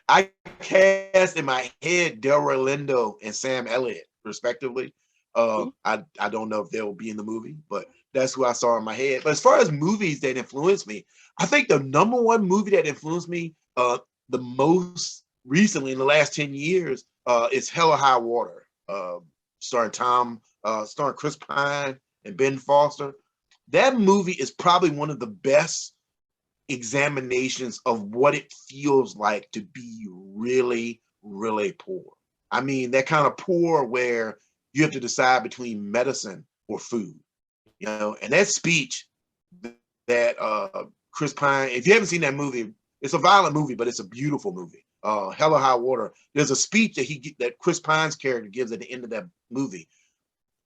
I cast in my head Delroy Lindo and Sam Elliott, respectively. I don't know if they'll be in the movie, but that's who I saw in my head. But as far as movies that influenced me, I think the number one movie that influenced me the most recently in the last 10 years is Hell or High Water, starring Chris Pine and Ben Foster. That movie is probably one of the best examinations of what it feels like to be really, really poor. I mean, that kind of poor where you have to decide between medicine or food, and that speech that Chris Pine, if you haven't seen that movie, It's a violent movie, but it's a beautiful movie. Hell or High Water. There's a speech that Chris Pine's character gives at the end of that movie,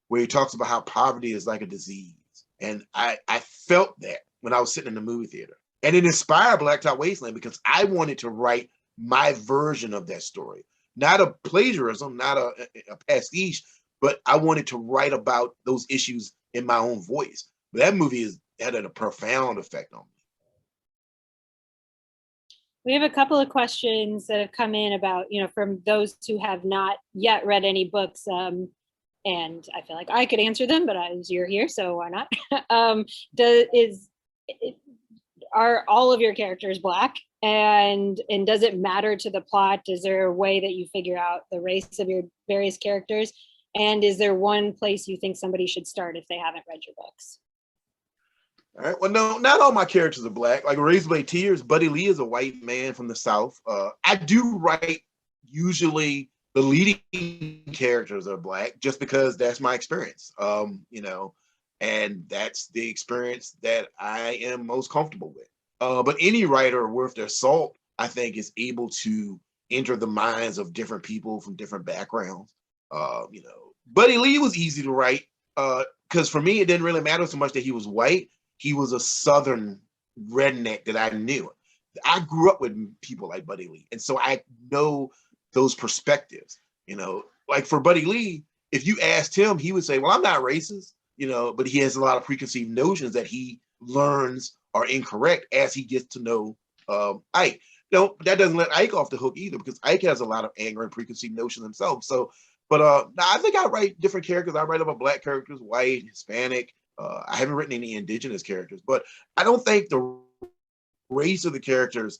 where he talks about how poverty is like a disease, and I felt that when I was sitting in the movie theater, and it inspired Blacktop Wasteland because I wanted to write my version of that story, not a plagiarism, not a pastiche, but I wanted to write about those issues in my own voice. But that movie had a profound effect on me. We have a couple of questions that have come in about, from those who have not yet read any books. And I feel like I could answer them, but you're here, so why not? Are all of your characters Black? And does it matter to the plot? Is there a way that you figure out the race of your various characters? And is there one place you think somebody should start if they haven't read your books? All right. Well, no, not all my characters are Black. Like Razorblade Tears, Buddy Lee is a white man from the South. I do write usually the leading characters are Black just because that's my experience, and that's the experience that I am most comfortable with. But any writer worth their salt, I think, is able to enter the minds of different people from different backgrounds. Buddy Lee was easy to write because for me, it didn't really matter so much that he was white. He was a Southern redneck that I knew. I grew up with people like Buddy Lee, and so I know those perspectives. Like for Buddy Lee, if you asked him, he would say, "Well, I'm not racist," but he has a lot of preconceived notions that he learns are incorrect as he gets to know Ike. That doesn't let Ike off the hook either, because Ike has a lot of anger and preconceived notions himself. So, but I think I write different characters. I write about Black characters, white, Hispanic. I haven't written any indigenous characters, but I don't think the race of the characters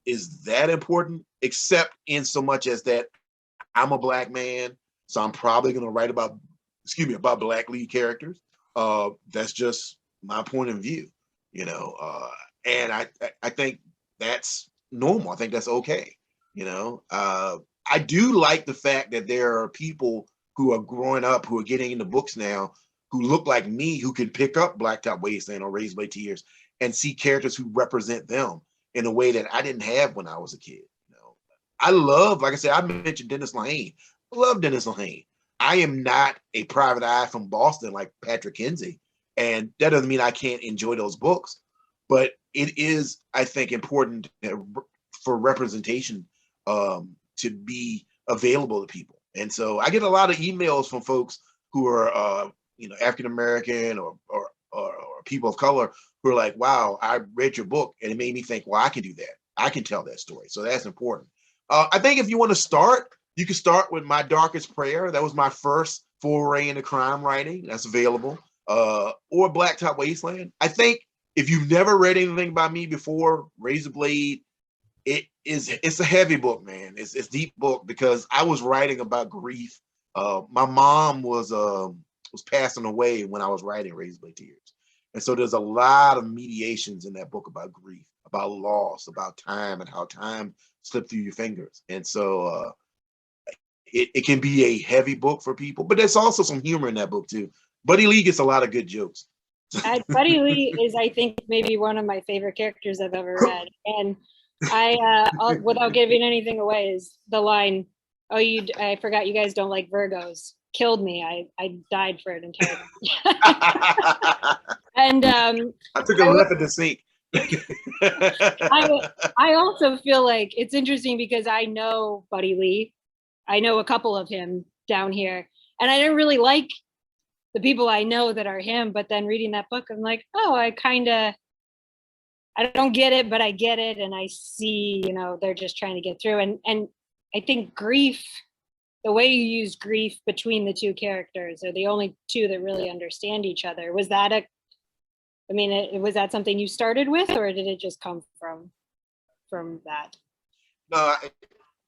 is that important, except in so much as that I'm a Black man, so I'm probably going to write about Black lead characters. That's just my point of view, and I think that's normal. I think that's okay. I do like the fact that there are people who are growing up, who are getting into books now, who look like me, who can pick up Blacktop Wasteland or Razorblade Tears and see characters who represent them in a way that I didn't have when I was a kid. I love, like I said, I mentioned Dennis Lehane. I love Dennis Lehane. I am not a private eye from Boston like Patrick Kinsey, and that doesn't mean I can't enjoy those books, but it is, I think, important for representation to be available to people. And so I get a lot of emails from folks who are African American or people of color who are like, "Wow, I read your book and it made me think, well, I can do that. I can tell that story." So that's important. I think if you want to start, you can start with My Darkest Prayer. That was my first foray into crime writing. That's available. Or Blacktop Wasteland. I think if you've never read anything by me before, Razorblade, it's a heavy book, man. It's a deep book because I was writing about grief. My mom was passing away when I was writing Razorblade Tears. And so there's a lot of mediations in that book about grief, about loss, about time, and how time slipped through your fingers. And so it can be a heavy book for people, but there's also some humor in that book too. Buddy Lee gets a lot of good jokes. Buddy Lee is, I think, maybe one of my favorite characters I've ever read. And without giving anything away, is the line, "Oh, I forgot you guys don't like Virgos." Killed me. I died for it entirely. And I took a left at the sink. I also feel like it's interesting because I know Buddy Lee. I know a couple of him down here, and I didn't really like the people I know that are him. But then reading that book, I'm like, oh, I don't get it, but I get it, and I see, they're just trying to get through. And I think grief, the way you use grief between the two characters, are the only two that really understand each other. Was that was that something you started with, or did it just come from that? No,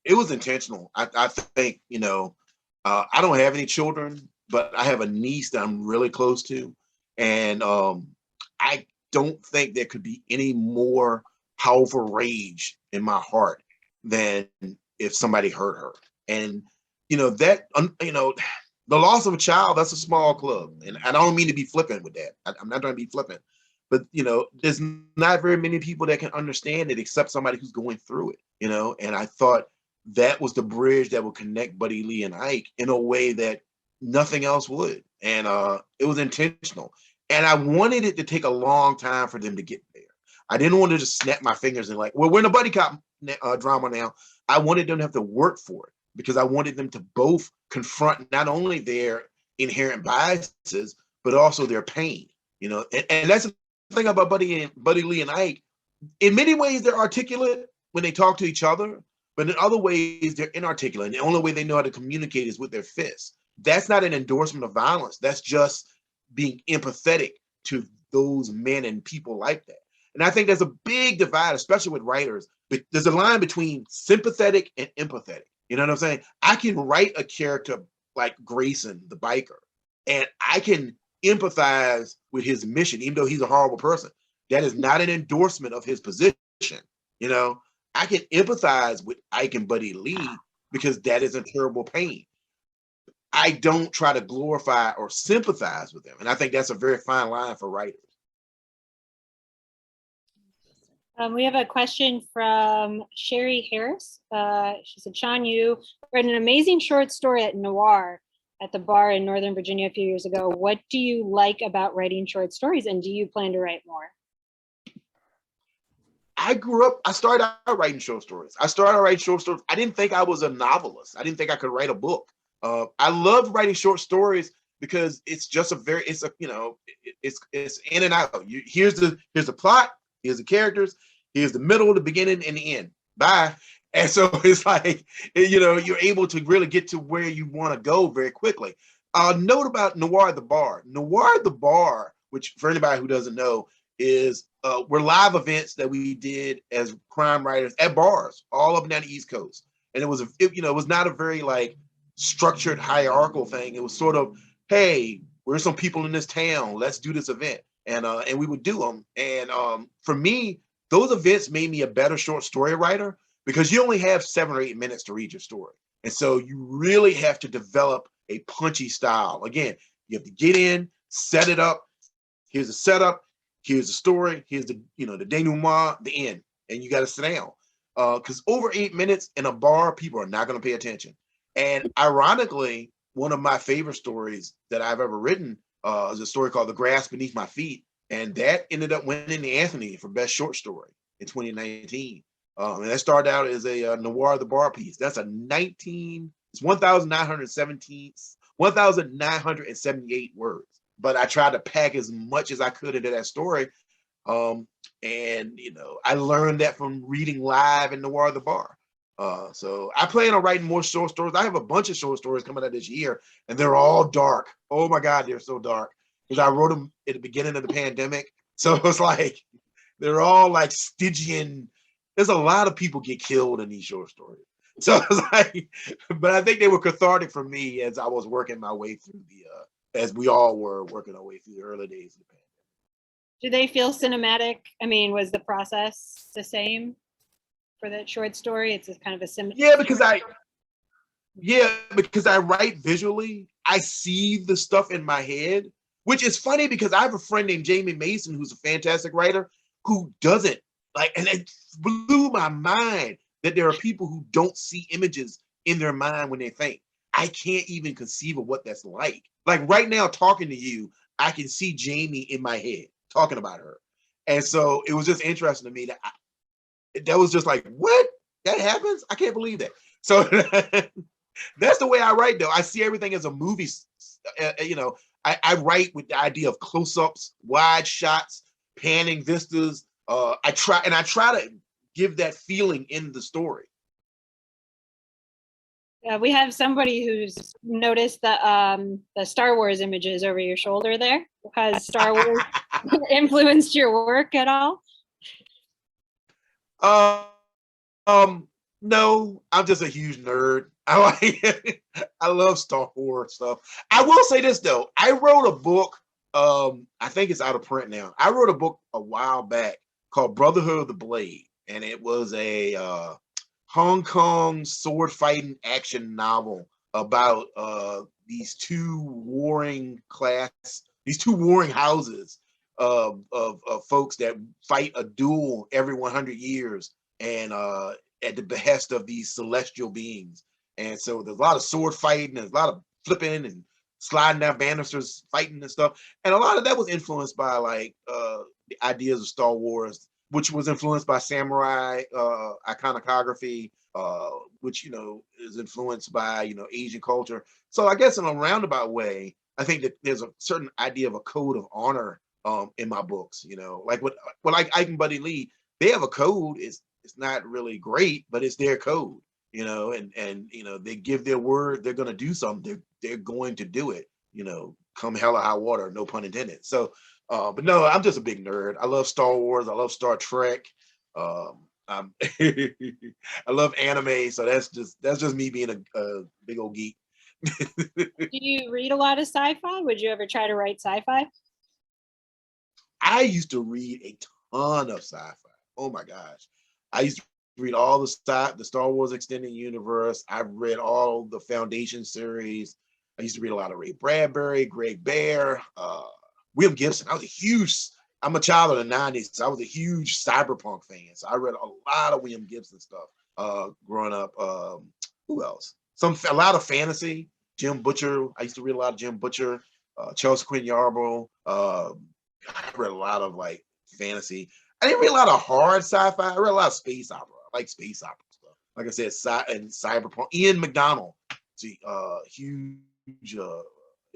it was intentional. I think, I don't have any children, but I have a niece that I'm really close to. And I don't think there could be any more powerful rage in my heart than if somebody hurt her. And, the loss of a child, that's a small club. And I don't mean to be flippant with that. I'm not trying to be flippant. but there's not very many people that can understand it except somebody who's going through it. And I thought that was the bridge that would connect Buddy Lee and Ike in a way that nothing else would. And it was intentional. And I wanted it to take a long time for them to get there. I didn't want to just snap my fingers and like, well, we're in a buddy cop drama now. I wanted them to have to work for it because I wanted them to both confront not only their inherent biases, but also their pain. And that's the thing about Buddy Lee and Ike. In many ways, they're articulate when they talk to each other, but in other ways, they're inarticulate. And the only way they know how to communicate is with their fists. That's not an endorsement of violence. That's just being empathetic to those men and people like that. And I think there's a big divide, especially with writers. But there's a line between sympathetic and empathetic. You know what I'm saying? I can write a character like Grayson, the biker, and I can empathize with his mission, even though he's a horrible person. That is not an endorsement of his position. I can empathize with Ike and Buddy Lee because that is a terrible pain. I don't try to glorify or sympathize with them. And I think that's a very fine line for writers. We have a question from Sherry Harris. She said, Sean, you read an amazing short story at Noir at the bar in Northern Virginia a few years ago. What do you like about writing short stories, and do you plan to write more? I started out writing short stories. I didn't think I was a novelist. I didn't think I could write a book. I loved writing short stories because it's just it's in and out. Here's the plot, here's the characters, here's the middle, the beginning, and the end. Bye. And so it's like, you're able to really get to where you want to go very quickly. Note about Noir the Bar. Noir the Bar, which for anybody who doesn't know, is were live events that we did as crime writers at bars all up and down the East Coast. And it was not a very like structured hierarchical thing. It was sort of, hey, we're some people in this town, let's do this event. And we would do them. And for me, those events made me a better short story writer because you only have 7 or 8 minutes to read your story. And so you really have to develop a punchy style. Again, you have to get in, set it up. Here's the setup. Here's the story. Here's the denouement, the end. And you got to sit down. Because over 8 minutes in a bar, people are not going to pay attention. And ironically, one of my favorite stories that I've ever written is a story called The Grass Beneath My Feet. And that ended up winning the Anthony for Best Short Story in 2019. And that started out as a Noir the Bar piece. That's it's 1,978 words. But I tried to pack as much as I could into that story. And, I learned that from reading live in Noir the Bar. So I plan on writing more short stories. I have a bunch of short stories coming out this year, and they're all dark. Oh my God, they're so dark. Because I wrote them at the beginning of the pandemic. So it's like, they're all like Stygian. There's a lot of people get killed in these short stories. So it's like, but I think they were cathartic for me as I was working my way through as we all were working our way through the early days of the pandemic. Do they feel cinematic? I mean, was the process the same for that short story? It's kind of a similar. Yeah, because I write visually. I see the stuff in my head, which is funny because I have a friend named Jamie Mason who's a fantastic writer who doesn't like, and it blew my mind that there are people who don't see images in their mind when they think. I can't even conceive of what that's like. Like right now, talking to you, I can see Jamie in my head talking about her. And so it was just interesting to me that was just like, what? That happens? I can't believe that. So that's the way I write, though. I see everything as a movie. I write with the idea of close-ups, wide shots, panning vistas. I try to give that feeling in the story. We have somebody who's noticed the Star Wars images over your shoulder there. Has Star Wars influenced your work at all? No, I'm just a huge nerd. I love Star Wars stuff. I will say this though. I wrote a book. I think it's out of print now. I wrote a book a while back called Brotherhood of the Blade, and it was a Hong Kong sword fighting action novel about these two warring houses of folks that fight a duel every 100 years and at the behest of these celestial beings. And so there's a lot of sword fighting, there's a lot of flipping and sliding down banisters, fighting and stuff. And a lot of that was influenced by like the ideas of Star Wars, which was influenced by samurai iconography, which, you know, is influenced by, you know, Asian culture. So I guess in a roundabout way, I think that there's a certain idea of a code of honor in my books, you know, like like Ike and Buddy Lee, they have a code. It's not really great, but it's their code, you know, and you know, they give their word, they're gonna do something, they're going to do it, you know, come hell or high water, no pun intended. So but no, I'm just a big nerd. I love Star Wars, I love Star Trek. I'm I love anime, so that's just me being a big old geek. Do you read a lot of sci-fi? Would you ever try to write sci-fi? I used to read a ton of sci-fi. Oh my gosh. I used to read all the Star Wars Extended Universe. I've read all the Foundation series. I used to read a lot of Ray Bradbury, Greg Bear, William Gibson. I'm a child of the 90s, so I was a huge cyberpunk fan. So I read a lot of William Gibson stuff growing up. Who else? A lot of fantasy. Jim Butcher. I used to read a lot of Jim Butcher, Chelsea Quinn Yarborough. I read a lot of like fantasy. I didn't read a lot of hard sci-fi. I read a lot of space opera. I like space opera stuff. Like I said, and cyberpunk. Ian McDonald, huge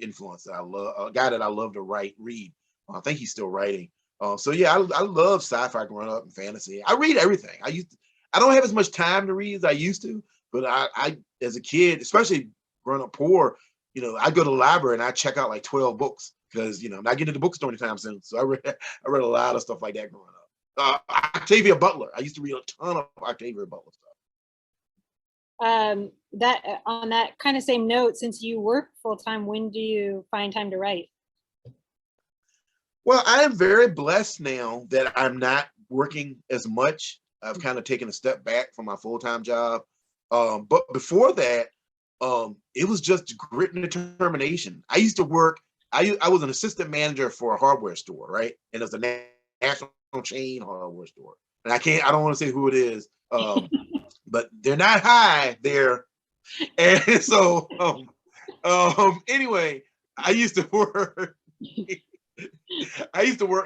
influence that I love. A guy that I love to read. I think he's still writing. So yeah, I love sci-fi growing up and fantasy. I read everything. I don't have as much time to read as I used to, but I as a kid, especially growing up poor, you know, I go to the library and I check out like 12 books because, you know, I'm not getting to the bookstore anytime soon. So I read a lot of stuff like that growing up. Octavia Butler. I used to read a ton of Octavia Butler stuff. That on that kind of same note, since you work full time, when do you find time to write? Well, I am very blessed now that I'm not working as much. I've kind of taken a step back from my full-time job. But before that, it was just grit and determination. I used to work, I was an assistant manager for a hardware store, right? And it was a national chain hardware store. And I don't want to say who it is, but they're not high there. And so, anyway, I used to work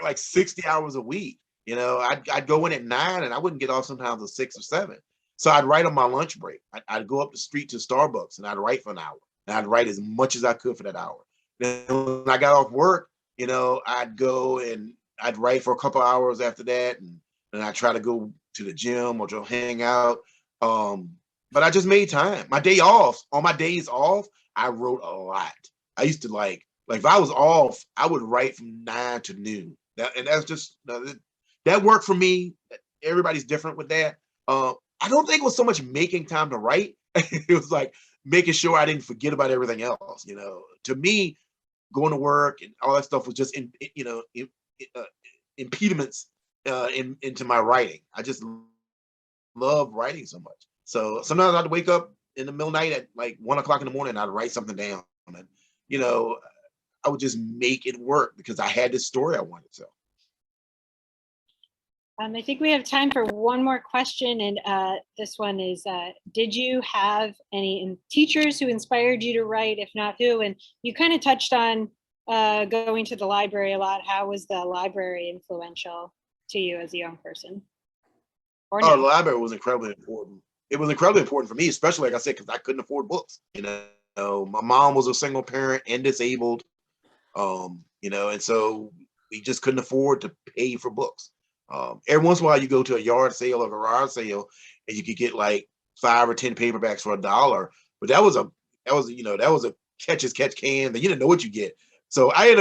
like 60 hours a week. You know, I'd go in at 9 and I wouldn't get off sometimes at 6 or 7. So I'd write on my lunch break. I'd go up the street to Starbucks and I'd write for an hour. And I'd write as much as I could for that hour. Then when I got off work, you know, I'd go and I'd write for a couple hours after that. And I'd try to go to the gym or just hang out. But I just made time. On my days off, I wrote a lot. I used to like if I was off, I would write from 9 to noon. That's just, that worked for me. Everybody's different with that. I don't think it was so much making time to write. It was like making sure I didn't forget about everything else. You know, to me, going to work and all that stuff was just impediments into my writing. I just love writing so much. So sometimes I'd wake up in the middle of the night at like 1 o'clock in the morning and I'd write something down. And, you know, I would just make it work because I had this story I wanted to tell. I think we have time for one more question, and this one is, did you have any teachers who inspired you to write? If not, who? And you kind of touched on going to the library a lot. How was the library influential to you as a young person? Or no? The library was incredibly important. It was incredibly important for me, especially, like I said, because I couldn't afford books. You know, my mom was a single parent and disabled, you know, and so we just couldn't afford to pay for books. Every once in a while you go to a yard sale or garage sale and you could get like 5 or 10 paperbacks for $1, but that was a catch as catch can, but you didn't know what you get. So I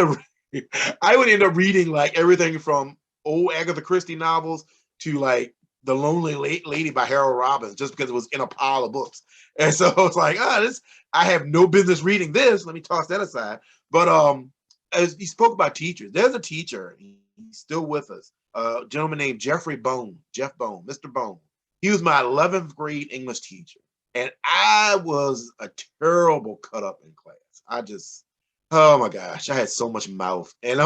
would end up reading like everything from old Agatha Christie novels to like The Lonely Lady by Harold Robbins, just because it was in a pile of books. And so it's like, I have no business reading this. Let me toss that aside. But as he spoke about teachers, there's a teacher, he's still with us, a gentleman named Jeff Bone, Mr. Bone. He was my 11th grade English teacher. And I was a terrible cut up in class. Oh my gosh, I had so much mouth. And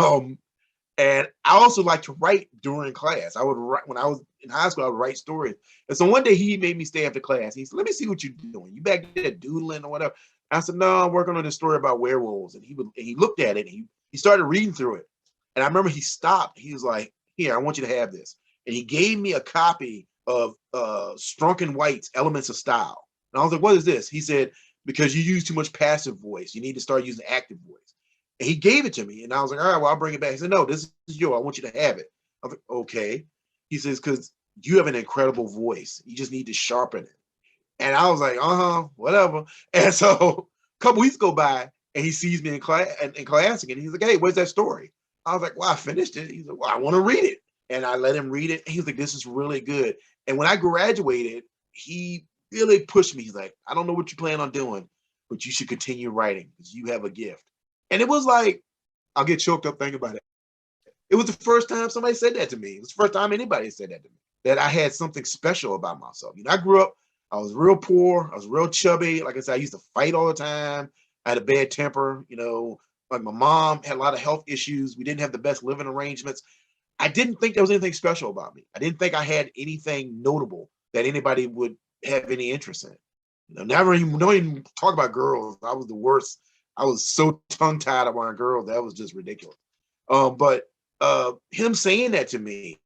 And I also like to write during class. I would write when I was in high school. I would write stories. And so one day he made me stay after class. He said, "Let me see what you're doing. You back there doodling or whatever?" I said, "No, I'm working on this story about werewolves." And he looked at it. And he started reading through it. And I remember he stopped. He was like, "Here, I want you to have this." And he gave me a copy of Strunk White's Elements of Style. And I was like, "What is this?" He said, "Because you use too much passive voice. You need to start using active voice." And he gave it to me. And I was like, "All right, well, I'll bring it back." He said, "No, this is yours. I want you to have it." I was like, "Okay." He says, "Because you have an incredible voice. You just need to sharpen it." And I was like, whatever. And so a couple weeks go by and he sees me in class again. He's like, "Hey, where's that story?" I was like, "Well, I finished it." He's like, "Well, I want to read it." And I let him read it. And he was like, "This is really good." And when I graduated, he really pushed me. He's like, "I don't know what you plan on doing, but you should continue writing because you have a gift." And it was like, I'll get choked up thinking about it. It was the first time somebody said that to me. It was the first time anybody said that to me, that I had something special about myself. I grew up, I was real poor, I was real chubby. Like I said, I used to fight all the time. I had a bad temper, like my mom had a lot of health issues. We didn't have the best living arrangements. I didn't think there was anything special about me. I didn't think I had anything notable that anybody would have any interest in. Never even, don't even talk about girls. I was the worst. I was so tongue-tied around girls. That was just ridiculous. But him saying that to me,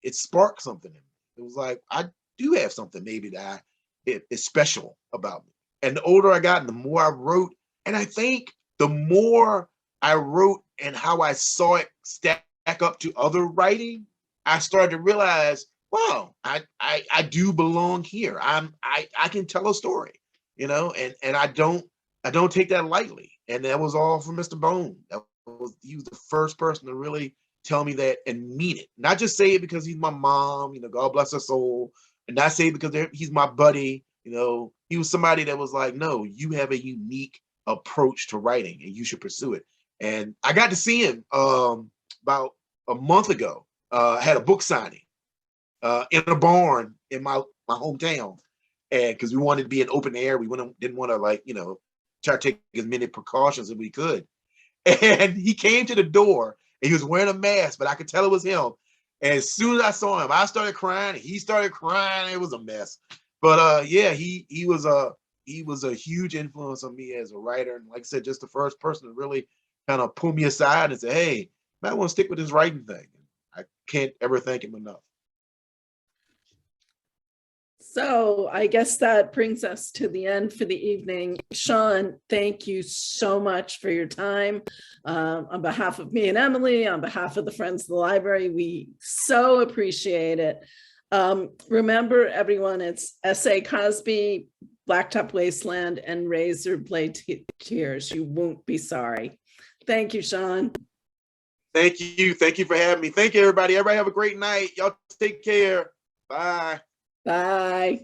it sparked something in me. It was like, I do have something maybe that is special about me. And the older I got and the more I wrote, and I think the more I wrote and how I saw it stack up to other writing, I started to realize, wow, I do belong here. I can tell a story, and I don't take that lightly. And that was all from Mr. Bone. He was the first person to really tell me that and mean it. Not just say it because he's my mom, God bless her soul, and not say it because he's my buddy. He was somebody that was like, "No, you have a unique approach to writing and you should pursue it." And I got to see him about a month ago. I had a book signing in a barn in my hometown. And because we wanted to be in open air, we didn't want to try to take as many precautions as we could. And he came to the door and he was wearing a mask, but I could tell it was him. And as soon as I saw him, I started crying. And he started crying. It was a mess. But yeah, he was a huge influence on me as a writer. And like I said, just the first person to really kind of pull me aside and say, "Hey, you might want to stick with this writing thing." I can't ever thank him enough. So I guess that brings us to the end for the evening. Sean, thank you so much for your time. On behalf of me and Emily, on behalf of the Friends of the Library, we so appreciate it. Remember, everyone, it's S.A. Cosby, Blacktop Wasteland, and Razorblade Tears. You won't be sorry. Thank you, Sean. Thank you. Thank you for having me. Thank you, everybody. Everybody have a great night. Y'all take care. Bye. Bye.